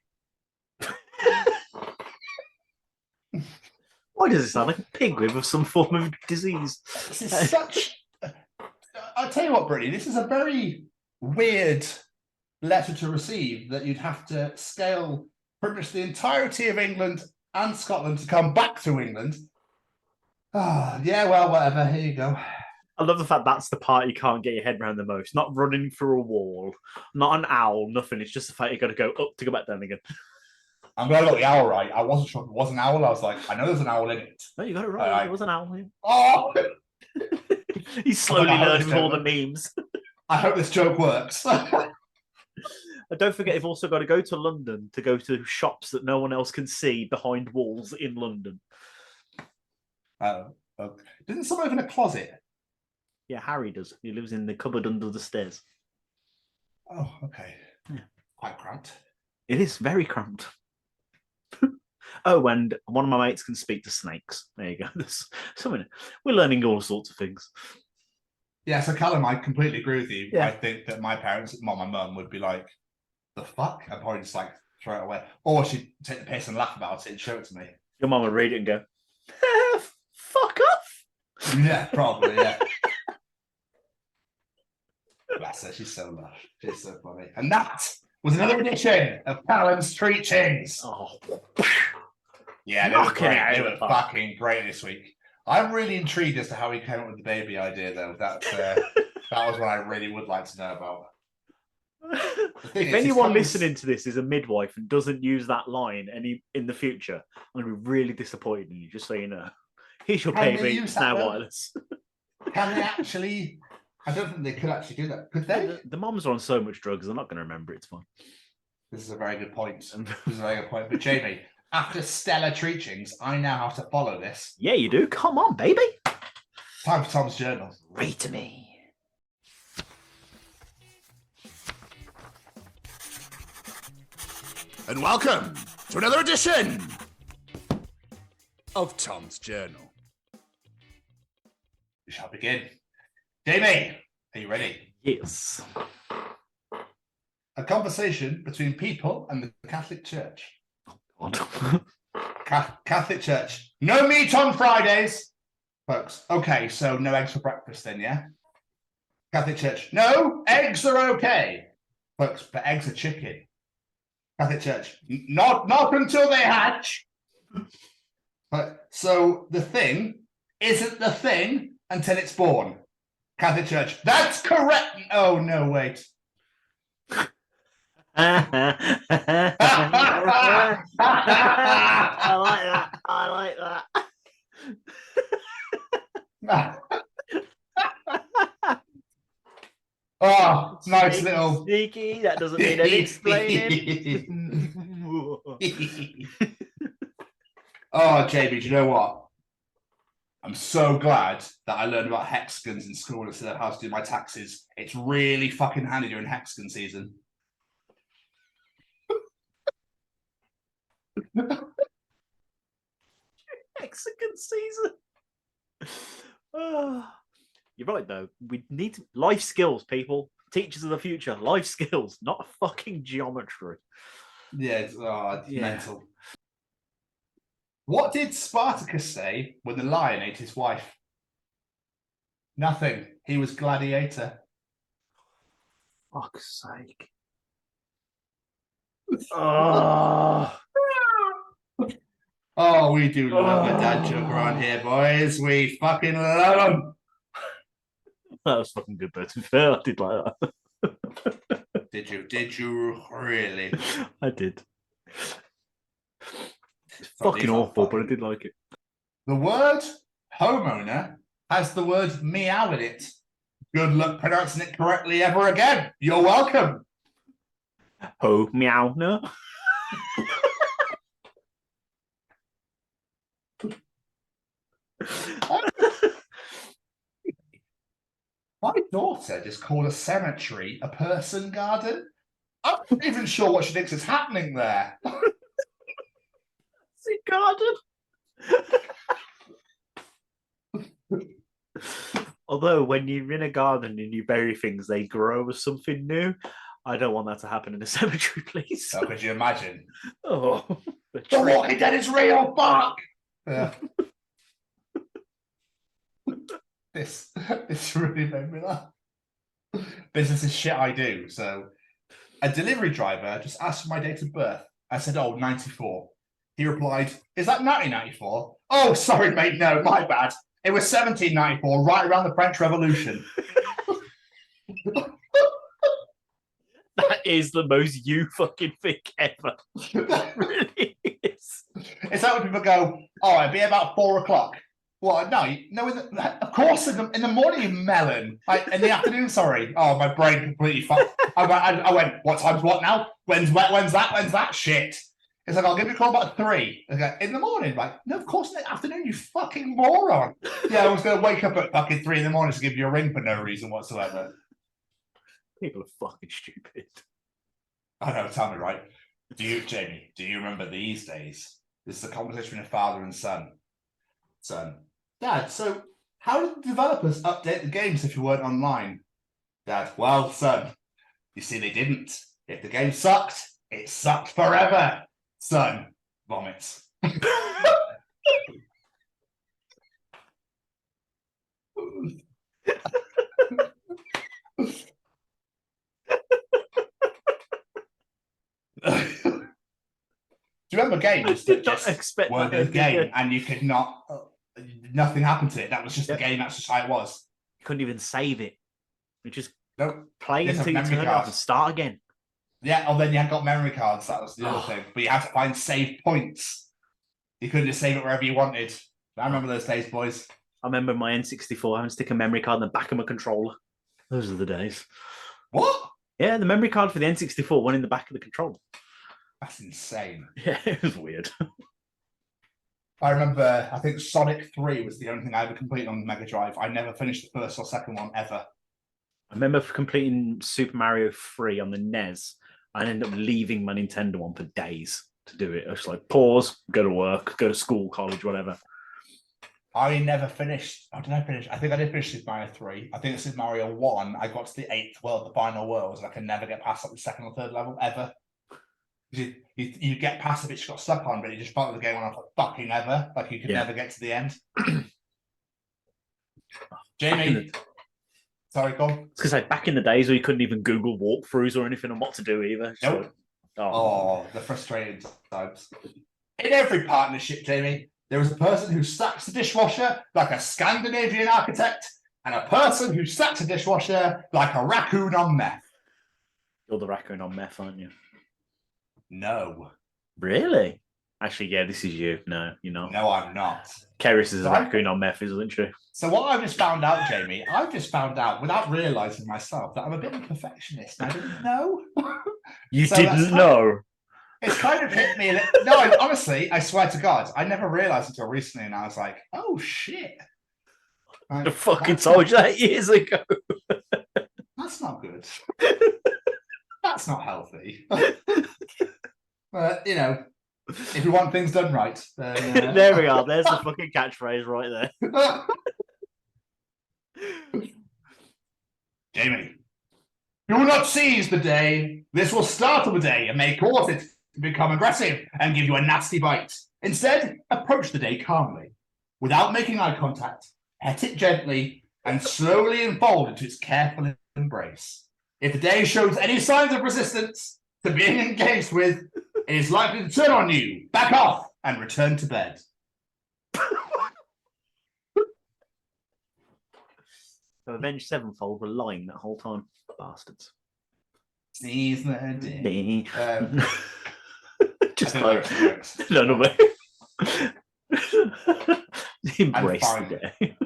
Why does it sound like a pig with some form of disease? This is such... I'll tell you what, Brittany, this is a very weird letter to receive that you'd have to scale pretty much the entirety of England and Scotland to come back to England. Oh, yeah, well, whatever. Here you go. I love the fact that's the part you can't get your head around the most. Not running through a wall, not an owl, nothing. It's just the fact you got to go up to go back down again. I'm glad I got the owl right. I wasn't sure if it was an owl. I was like, I know there's an owl in it. No, you got it right. It was an owl. Yeah. Oh! He's slowly I hope learning this all the joke memes. I hope this joke works. And don't forget, you've also got to go to London to go to shops that no one else can see behind walls in London. Okay. Didn't someone live in a closet? Yeah, Harry does. He lives in the cupboard under the stairs. Oh, okay. Yeah. Quite cramped. It is very cramped. Oh, and one of my mates can speak to snakes. There you go. We're learning all sorts of things. Yeah, so Callum, I completely agree with you. Yeah. I think that my parents, my mum, would be like, the fuck? I'd probably just like throw it away. Or she'd take the piss and laugh about it and show it to me. Your mum would read it and go, fuck off. Yeah, probably, yeah. Bless her, she's so lush. She's so funny. And that was another edition of Callum's Treachings. Oh. Yeah, they were great. They were fucking great this week. I'm really intrigued as to how he came up with the baby idea, though. That was what I really would like to know about. If anyone listening to this is a midwife and doesn't use that line in the future, I'm going to be really disappointed in you, just so you know. Here's your baby, it's now wireless. Can they actually... I don't think they could actually do that. Could they? The moms are on so much drugs, they're not going to remember it. It's fine. This is a very good point. But Jamie, after stellar Treachings, I now have to follow this. Yeah, you do. Come on, baby. Time for Tom's Journal. Read to me. And welcome to another edition of Tom's Journal. We shall begin. Jamie, are you ready? Yes. A conversation between people and the Catholic Church. Oh, Catholic Church. No meat on Fridays. Folks, okay, so no eggs for breakfast then, yeah? Catholic Church. No, eggs are okay. Folks, but eggs are chicken. Catholic Church. Not until they hatch. But so the thing isn't the thing until it's born. Catholic Church. That's correct. Oh, no, wait. I like that. I like that. Oh, nice little. Sneaky. That doesn't need any explaining. Oh, JB, do you know what? I'm so glad that I learned about hexagons in school instead of how to do my taxes. It's really fucking handy during hexagon season. Hexagon season. Oh, you're right, though. We need life skills, people. Teachers of the future. Life skills, not fucking geometry. Yeah, it's mental. What did Spartacus say when the lion ate his wife? Nothing. He was gladiator. Fuck's sake. Oh. Oh, we do love a dad joke around here, boys. We fucking love them. That was fucking good, though, to be fair. I did like that. Did you really? I did. It's fucking awful, but I did like it. The word homeowner has the word meow in it. Good luck pronouncing it correctly ever again. You're welcome. Ho meow no. My daughter just called a cemetery a person garden. I'm not even sure what she thinks is happening there. It's a garden. Although when you're in a garden and you bury things, they grow as something new. I don't want that to happen in a cemetery, please. So could you imagine? Oh, The Walking Dead is real, fuck! Yeah. This really made me laugh. Business is shit I do. So a delivery driver just asked for my date of birth. I said, 94. He replied, is that 1994? Oh, sorry, mate. No, my bad. It was 1794, right around the French Revolution. That is the most you fucking thing ever. It really is. It's like when people go, oh, it'd be about 4 o'clock. What, at night? No, of course, in the morning, you melon. In the afternoon, sorry. Oh, my brain completely fucked. I went, what time's what now? When's that? Shit. It's like, I'll give you a call about 3. Okay, in the morning, like, no, of course in the afternoon, you fucking moron. Yeah, I was going to wake up at fucking 3 in the morning to give you a ring for no reason whatsoever. People are fucking stupid. I know, tell me, right? Jamie, do you remember these days? This is a conversation between a father and son. Dad, so how did the developers update the games if you weren't online? Dad, well, son, you see, they didn't. If the game sucked, it sucked forever. Son, vomits. Do you remember games that just were the game and you could not, nothing happened to it? That was just the game, that's just how it was. You couldn't even save it. You just play until you turn it off and start again. Yeah, or then you had got memory cards, that was the other thing. But you had to find save points. You couldn't just save it wherever you wanted. I remember those days, boys. I remember my N64 having to stick a memory card in the back of my controller. Those are the days. What? Yeah, the memory card for the N64 went in the back of the controller. That's insane. Yeah, it was weird. I remember, I think Sonic 3 was the only thing I ever completed on the Mega Drive. I never finished the first or second one ever. I remember completing Super Mario 3 on the NES. I ended up leaving my Nintendo one for days to do it. I was like, pause, go to work, go to school, college, whatever. I never finished. How did I finish? I think I did finish Super Mario 3. I think it's Super Mario 1. I got to the 8th world, the final world, and I can never get past like the 2nd or 3rd level ever. You get past it, you got stuck on, but you just felt the game went on for fucking ever. Like you could never get to the end. Jamie. Sorry, go on. I was going to say, back in the days where you couldn't even Google walkthroughs or anything on what to do either. Nope. So, the frustrating times. In every partnership, Jamie, there is a person who stacks the dishwasher like a Scandinavian architect and a person who stacks a dishwasher like a raccoon on meth. You're the raccoon on meth, aren't you? No. Really? Actually, yeah, this is you. No, you're not. No, I'm not. Keris is a raccoon on meth, isn't she? So what I've just found out, Jamie, I've just found out without realising myself that I'm a bit of a perfectionist. I didn't know. You didn't know? It's kind of hit me. No, honestly, I swear to God, I never realised until recently, and I was like, oh, shit. I fucking told you that years ago. That's not good. That's not healthy. But, you know, if you want things done right, then... There we are. There's the fucking catchphrase right there. Jamie, do not seize the day. This will startle the day and may cause it to become aggressive and give you a nasty bite. Instead, approach the day calmly. Without making eye contact, pet it gently and slowly enfold into its careful embrace. If the day shows any signs of resistance to being engaged with, it is likely to turn on you, back off, and return to bed. So Avenged Sevenfold were lying that whole time. Bastards. Seize the day. Just like... None of it. Embrace the day.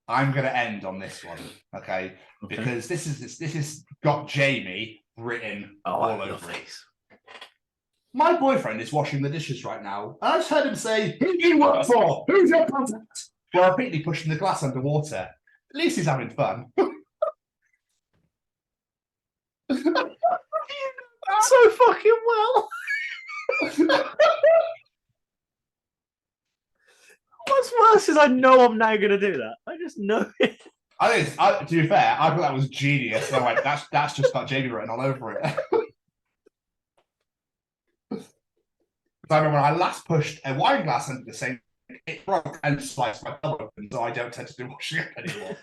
I'm going to end on this one, okay? Because this is got Jamie written all over it. My boyfriend is washing the dishes right now, and I just heard him say, "Who do you work for? Who's your contact?" While repeatedly pushing the glass underwater. At least he's having fun. So fucking well. What's worse is I know I'm now going to do that. I just know it. I think, to be fair, I thought that was genius. So like, that's just got Jamie written all over it. I remember when I last pushed a wine glass into the sink, it broke and sliced my thumb open, so I don't tend to do washing up anymore.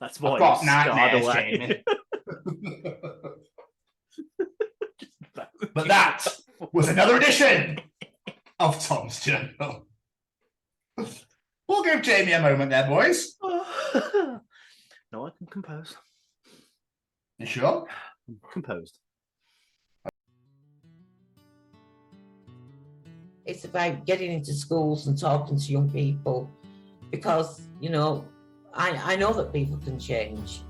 That's why I've got nightmares, Jamie. But that was another edition of Tom's Journal. We'll give Jamie a moment there, boys. No, I can compose. You sure? I'm composed. It's about getting into schools and talking to young people, because, you know, I know that people can change.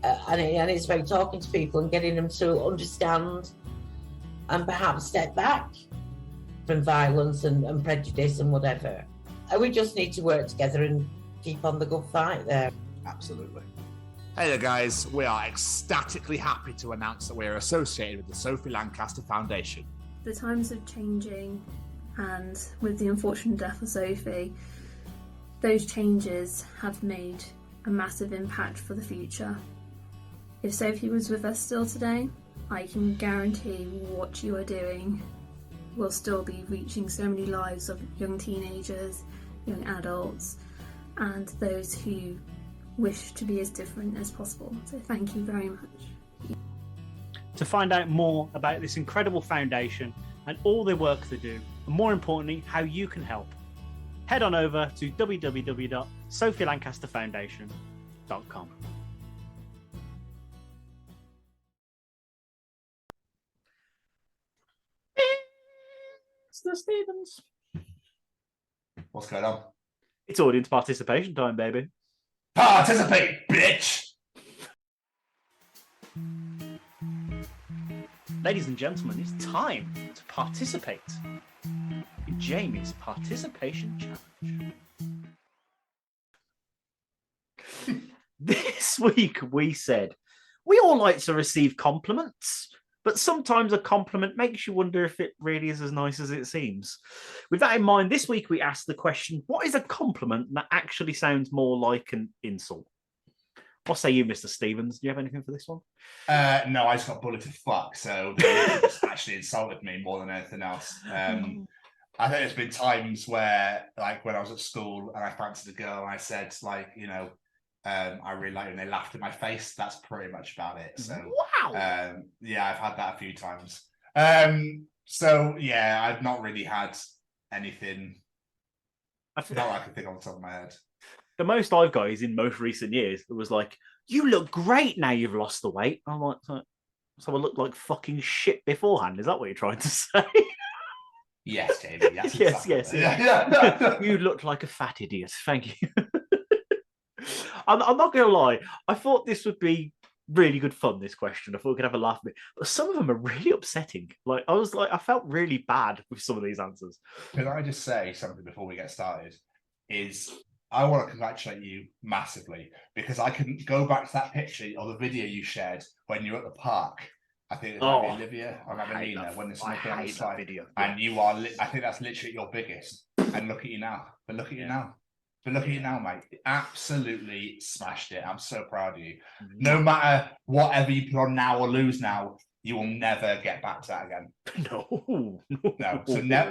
And it's about talking to people and getting them to understand and perhaps step back from violence and prejudice and whatever. And we just need to work together and keep on the good fight there. Absolutely. Hey there, guys. We are ecstatically happy to announce that we are associated with the Sophie Lancaster Foundation. The times are changing, and with the unfortunate death of Sophie, those changes have made a massive impact for the future. If Sophie was with us still today, I can guarantee what you are doing will still be reaching so many lives of young teenagers, young adults, and those who wish to be as different as possible. So thank you very much. To find out more about this incredible foundation and all the work they do, and more importantly, how you can help, head on over to www.sophielancasterfoundation.com. Mr. Stevens. What's going on? It's audience participation time, baby. Participate, bitch! Ladies and gentlemen, it's time to participate in Jamie's participation challenge. This week we said we all like to receive compliments, but sometimes a compliment makes you wonder if it really is as nice as it seems. With that in mind, this week we asked the question, what is a compliment that actually sounds more like an insult? What say you, Mr. Stevens? Do you have anything for this one? No, I just got bullied to fuck, so it's actually insulted me more than anything else. I think there's been times where, like, when I was at school and I fancied a girl and I said, like, you know, I really like it, and they laughed in my face. That's pretty much about it. So, wow. Yeah, I've had that a few times. So, yeah, I've not really had anything that I can think on the top of my head. The most I've got is in most recent years. It was like, you look great now you've lost the weight. I'm like, so I looked like fucking shit beforehand. Is that what you're trying to say? Yes, Jamie. Yes, yes, exactly. yes. You look like a fat idiot. Thank you. I'm not going to lie. I thought this would be really good fun, this question. I thought we could have a laugh at it. But some of them are really upsetting. Like, I felt really bad with some of these answers. Can I just say something before we get started? I want to congratulate you massively, because I can go back to that picture or the video you shared when you were at the park. I think it might be Olivia or Nina when there's something on the slide. Video. And you are, I think that's literally your biggest. And look at you now. But look at you now. But look at you now, mate. You absolutely smashed it. I'm so proud of you. No matter whatever you put on now or lose now, you will never get back to that again. No.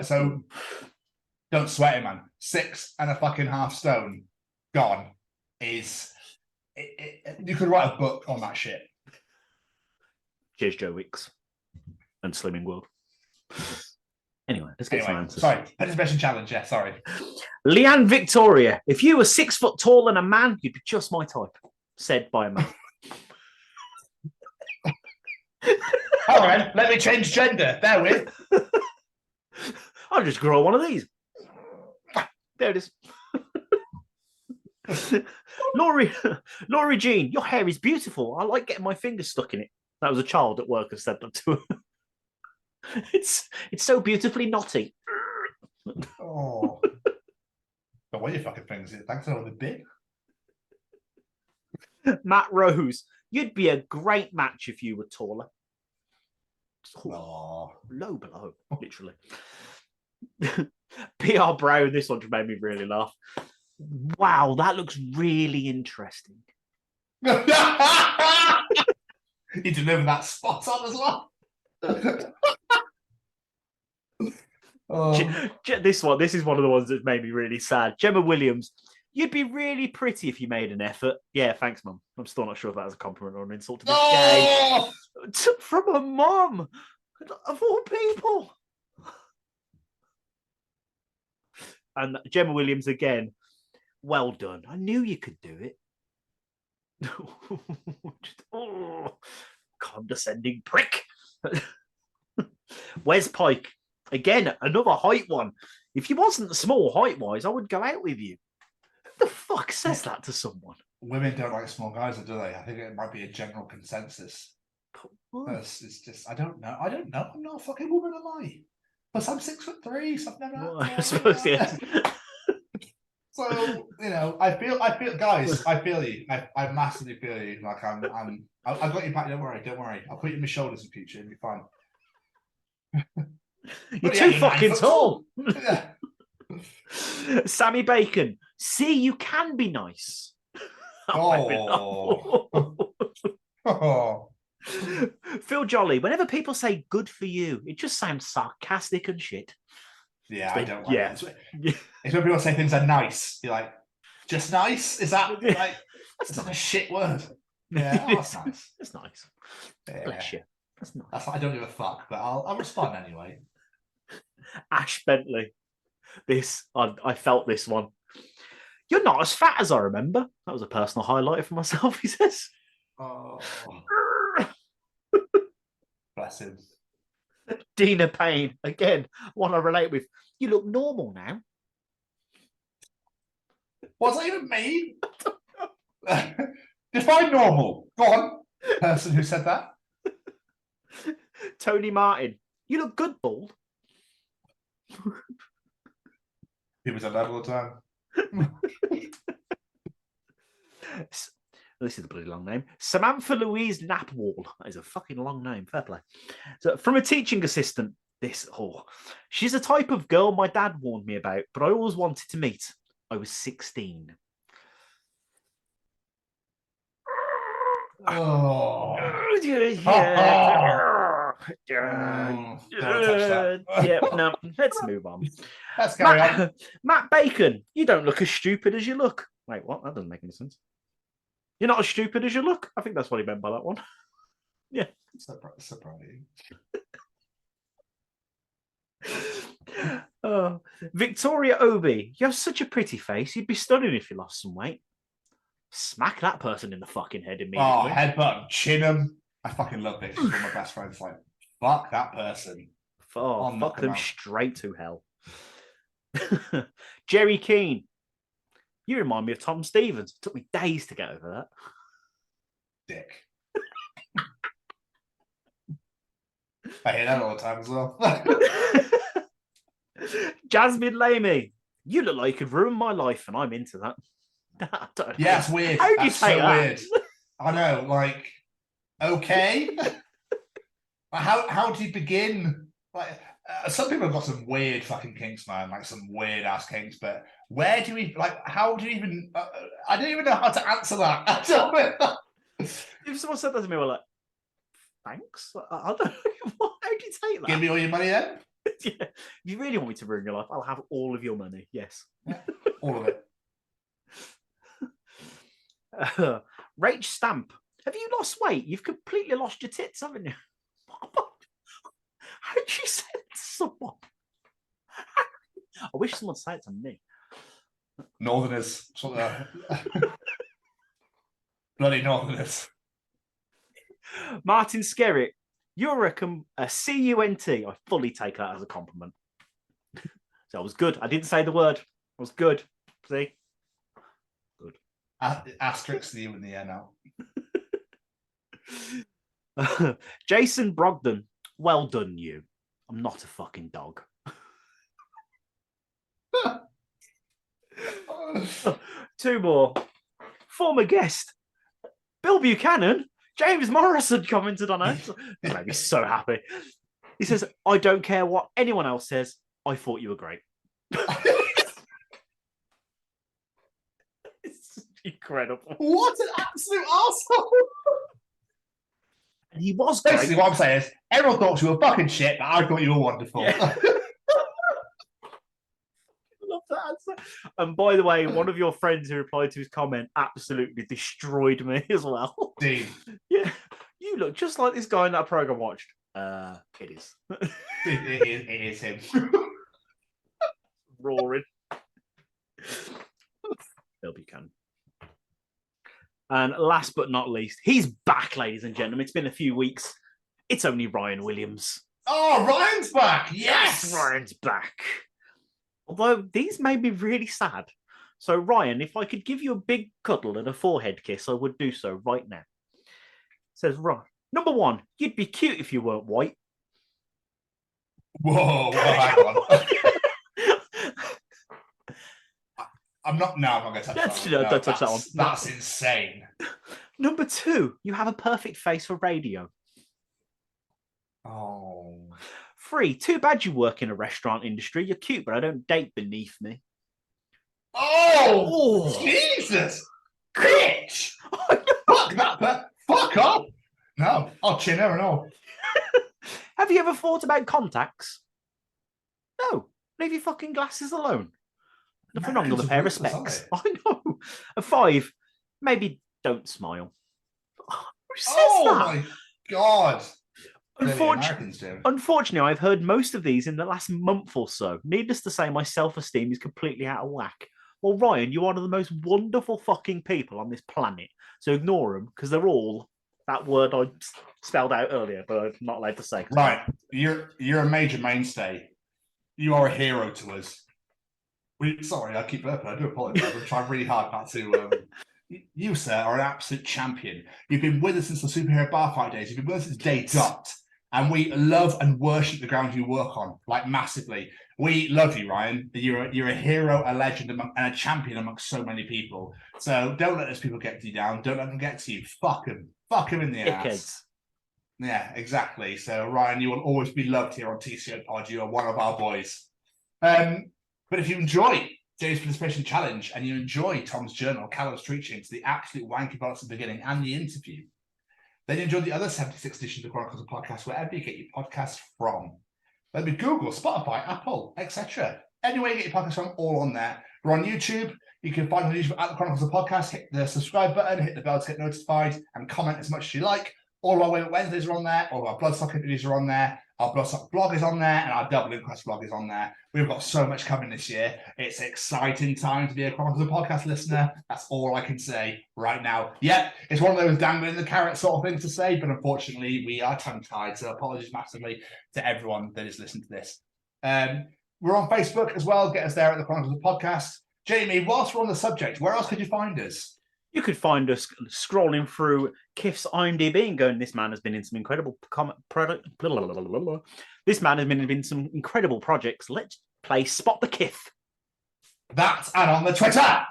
So don't sweat it, man. 6.5 stone gone is... you could write a book on that shit. Cheers, Joe Wicks and Slimming World. Anyway, let's get some answers. Sorry, participation challenge. Yeah, sorry. Leanne Victoria, if you were 6 foot tall and a man, you'd be just my type. Said by a man. All right, let me change gender. There with. I'll just grow one of these. There it is. Laurie Jean, your hair is beautiful. I like getting my fingers stuck in it. That was a child at work who said that to her. It's so beautifully knotty. Oh. But what are your fucking fingers? Thanks for the bit. Matt Rose, you'd be a great match if you were taller. Oh. Low below, literally. PR Brown, this one just made me really laugh. Wow, that looks really interesting. You delivered that spot on as well. This is one of the ones that made me really sad. Gemma Williams, you'd be really pretty if you made an effort. Yeah, thanks, Mum. I'm still not sure if that was a compliment or an insult to this day. From a mum, of all people. And Gemma Williams again, well done. I knew you could do it. Condescending prick. Wes Pike, again, another height one. If you wasn't small height-wise, I would go out with you. Who the fuck says that to someone? Women don't like small guys, do they? I think it might be a general consensus. It's just, I don't know. I'm not a fucking woman, am I? Plus, I'm 6'3", so I've never. Well, I suppose, yes. So, I feel, guys, I feel you. I massively feel you. Like I got your back. Don't worry. I'll put you on my shoulders in future and be fine. You're too fucking tall. Sammy Bacon. See, you can be nice. Oh. Phil Jolly. Whenever people say "good for you," it just sounds sarcastic and shit. Yeah, I don't like that. It's when people say things are nice. You're like, just nice? Is that like that's not a shit word? Yeah, that's nice. That's nice. Yeah. Bless you. That's nice. I don't give a fuck, but I'll respond anyway. Ash Bentley. I felt this one. You're not as fat as I remember. That was a personal highlight for myself, he says. Oh. Bless him. Dina Payne, again, one I relate with. You look normal now. What does that even mean? Define normal. Go on, person who said that. Tony Martin, you look good, bald. He was a level of time. This is a bloody long name. Samantha Louise Napwall. That is a fucking long name. Fair play. So, from a teaching assistant, she's the type of girl my dad warned me about, but I always wanted to meet. I was 16. Oh. No, let's move on. Let's carry on. Matt Bacon, you don't look as stupid as you look. Wait, what? That doesn't make any sense. You're not as stupid as you look. I think that's what he meant by that one. Yeah. Surprising. Victoria Obi, you have such a pretty face. You'd be stunning if you lost some weight. Smack that person in the fucking head immediately. Oh, headbutt, chin him. I fucking love it. She's one of my best friends. Like, fuck that person. Fuck them straight to hell. Jerry Keane, you remind me of Tom Stevens. It took me days to get over that. Dick. I hear that all the time as well. Jasmine Lamey, you look like you could ruin my life, and I'm into that. Yeah, it's weird. How do you That's take so that? weird. I know, like, okay. How do you begin? Like, some people have got some weird fucking kinks, man, like some weird ass kinks. But where do we How do you even? I don't even know how to answer that. If someone said that to me, we're like, thanks. I don't know. How do you take that? Give me all your money then. Yeah. If you really want me to ruin your life, I'll have all of your money. Yes. Yeah, all of it. Rach Stamp, have you lost weight? You've completely lost your tits, haven't you? How did you say it to someone? I wish someone said it to me. Northerners. Bloody Northerners. Martin Skerritt, you're a cunt. I fully take that as a compliment. So I was good. I didn't say the word. I was good. See? Good. Asterisk the U in the air now. Jason Brogdon, well done, you. I'm not a fucking dog. Two more. Former guest, Bill Buchanan. James Morrison commented on it. That made me so happy. He says, I don't care what anyone else says. I thought you were great. It's incredible. What an absolute arsehole. And he was basically great. What I'm saying is, everyone thought you were fucking shit, but I thought you were wonderful. Yeah. Love that answer. And by the way, one of your friends who replied to his comment absolutely destroyed me as well. Dean. Yeah. You look just like this guy in that program I watched. It is. It is him. Roaring. Bill Buchanan. And last but not least, he's back, ladies and gentlemen. It's been a few weeks. It's only Ryan Williams. Oh, Ryan's back. Yes. Ryan's back. Although these made me really sad. So, Ryan, if I could give you a big cuddle and a forehead kiss, I would do so right now. Says, right. Number 1, you'd be cute if you weren't white. Whoa, hang on. I'm not going to touch that one. Don't touch that one. That's insane. Number 2, you have a perfect face for radio. Oh. 3, too bad you work in a restaurant industry. You're cute, but I don't date beneath me. Oh, Jesus! Bitch! Fuck that! Fuck off! No, I'll chin her and all. Have you ever thought about contacts? No, leave your fucking glasses alone. Nothing wrong with a pair of specs. I know. A 5, maybe don't smile. Who says that? My God. Unfortunately, I've heard most of these in the last month or so. Needless to say, my self-esteem is completely out of whack. Well, Ryan, you're one of the most wonderful fucking people on this planet. So ignore them, because they're all that word I spelled out earlier, but I'm not allowed to say. Right. You're a major mainstay. You are a hero to us. Sorry, I keep burping. I do apologize. I'm trying really hard not to. You, sir, are an absolute champion. You've been with us since the superhero bar fight days. You've been with us since day dot. And we love and worship the ground you work on, like massively. We love you, Ryan. You're a hero, a legend, and a champion amongst so many people. So don't let those people get you down. Don't let them get to you. Fuck them. Fuck them in the ass. Yeah, exactly. So, Ryan, you will always be loved here on TCO Pod. You are one of our boys. But if you enjoy James' Participation Challenge and you enjoy Tom's Journal, Callum's Treachings, the absolute wanky bollocks at the beginning, and the interview, then you enjoy the other 76 editions of Chronicles of Podcast, wherever you get your podcasts from. That'd be Google, Spotify, Apple, etc. Anywhere you get your podcasts from, all on there. We're on YouTube. You can find us at the Chronicles of Podcast. Hit the subscribe button, hit the bell to get notified, and comment as much as you like. All of our Way Wednesdays are on there. All of our Bloodstock interviews are on there. Our Bloodstock blog is on there, and our Double Inquest blog is on there. We've got so much coming this year. It's an exciting time to be a Chronicles of Podcast listener. That's all I can say right now. Yep, it's one of those dangling the carrot sort of things to say, but unfortunately, we are tongue-tied, so apologies massively to everyone that is listening to this. We're on Facebook as well. Get us there at the Chronicles of Podcast. Jamie, whilst we're on the subject, where else could you find us? You could find us scrolling through Kiff's IMDb and going, this man has been in some incredible This man has been in some incredible projects. Let's play Spot the Kiff. That and on the Twitter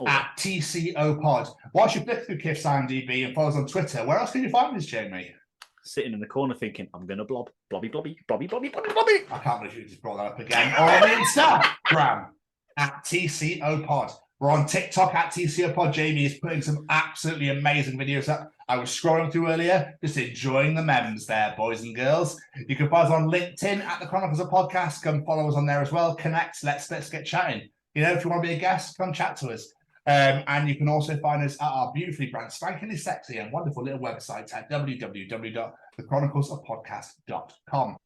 at TCO Pod. Whilst you flick through Kiff's IMDb and follow us on Twitter, where else can you find us, Jamie? Sitting in the corner thinking, I'm going to blobby, blobby. I can't believe you just brought that up again. Or on Instagram at TCO Pod. We're on TikTok at TCO Pod. Jamie is putting some absolutely amazing videos up. I was scrolling through earlier, just enjoying the memes there, boys and girls. You can find us on LinkedIn at the Chronicles of Podcast. Come follow us on there as well. Connect. Let's get chatting. You know, if you want to be a guest, come chat to us. And you can also find us at our beautifully brand, spankingly sexy and wonderful little website at www.thechroniclesofpodcast.com.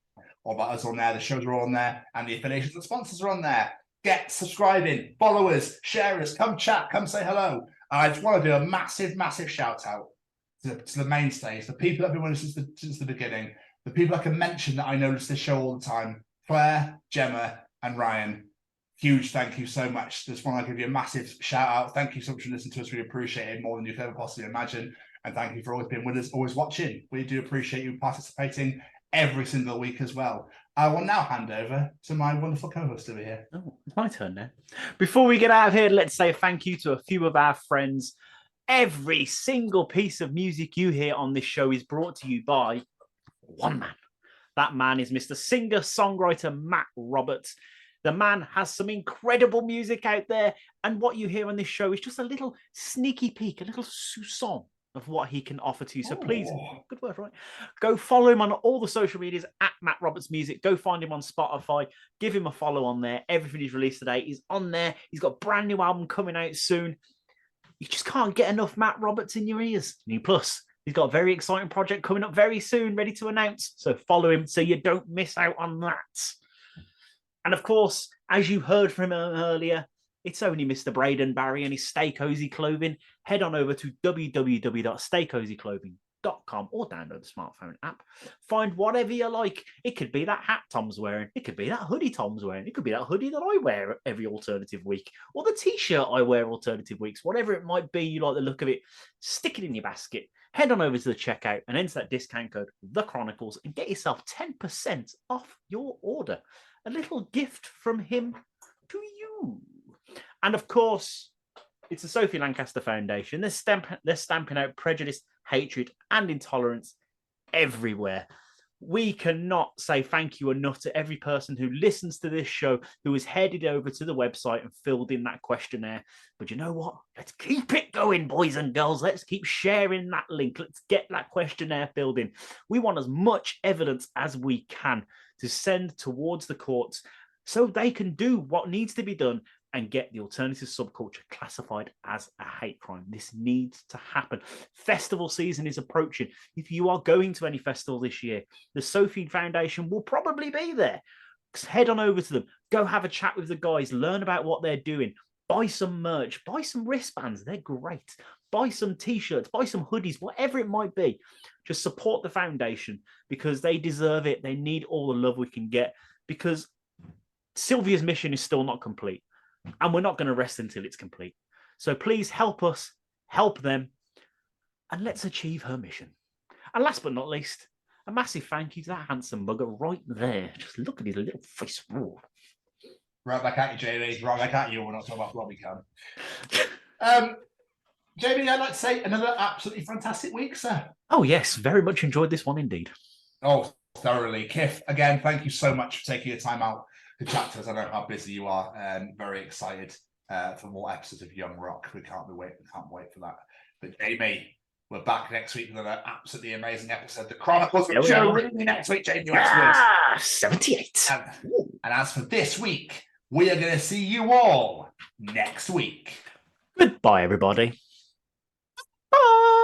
All about us on there. The shows are all on there, and the affiliations and sponsors are on there. Get subscribing, follow us, share us, come chat, come say hello. I just want to do a massive shout out to the mainstays, the people that have been with us since the beginning, the people I can mention that I notice this show all the time: Claire, Gemma, and Ryan. Huge thank you so much. Just want to give you a massive shout out. Thank you so much for listening to us. We appreciate it more than you could ever possibly imagine. And thank you for always being with us, always watching. We do appreciate you participating every single week as well. I will now hand over to my wonderful co-host over here. Oh, it's my turn now. Before we get out of here, let's say thank you to a few of our friends. Every single piece of music you hear on this show is brought to you by one man. That man is Mr. Singer-songwriter Matt Roberts. The man has some incredible music out there, and what you hear on this show is just a little sneaky peek, a little soupçon of what he can offer to you. So please, good word, right? Go follow him on all the social medias at Matt Roberts Music. Go find him on Spotify. Give him a follow on there. Everything he's released today is on there. He's got a brand new album coming out soon. You just can't get enough Matt Roberts in your ears. New plus, he's got a very exciting project coming up very soon, ready to announce. So follow him so you don't miss out on that. And of course, as you heard from him earlier, it's only Mr. Braden Barry and his Stay Cozy Clothing. Head on over to www.staycozyclothing or download the smartphone app. Find whatever you like. It could be that hat Tom's wearing. It could be that hoodie Tom's wearing. It could be that hoodie that I wear every alternative week, or the t-shirt I wear alternative weeks. Whatever it might be, you like the look of it, stick it in your basket. Head on over to the checkout and enter that discount code, The Chronicles, and get yourself 10% off your order. A little gift from him to you. And of course, it's the Sophie Lancaster Foundation. They're stamping out prejudice, hatred, and intolerance everywhere. We cannot say thank you enough to every person who listens to this show, who has headed over to the website and filled in that questionnaire. But you know what? Let's keep it going, boys and girls. Let's keep sharing that link. Let's get that questionnaire filled in. We want as much evidence as we can to send towards the courts so they can do what needs to be done and get the alternative subculture classified as a hate crime. This needs to happen. Festival season is approaching. If you are going to any festival this year, the Sophie Foundation will probably be there. Head on over to them. Go have a chat with the guys. Learn about what they're doing. Buy some merch. Buy some wristbands. They're great. Buy some T-shirts. Buy some hoodies. Whatever it might be. Just support the foundation because they deserve it. They need all the love we can get because Sylvia's mission is still not complete. And we're not going to rest until it's complete. So please help us, help them, and let's achieve her mission. And last but not least, a massive thank you to that handsome bugger right there. Just look at his little face. Ooh. Right back at you, JD. Right back at you. We're not talking about Robbie Cam. JD, I'd like to say another absolutely fantastic week, sir. Oh, yes. Very much enjoyed this one indeed. Oh, thoroughly. Kiff, again, thank you so much for taking your time out to chat to us. I know how busy you are, and very excited for more episodes of Young Rock. We can't wait for that. But Jamie, we're back next week with another absolutely amazing episode. The Chronicles of Joe Rooney next week, Jamie. 78. And as for this week, we are going to see you all next week. Goodbye, everybody. Bye.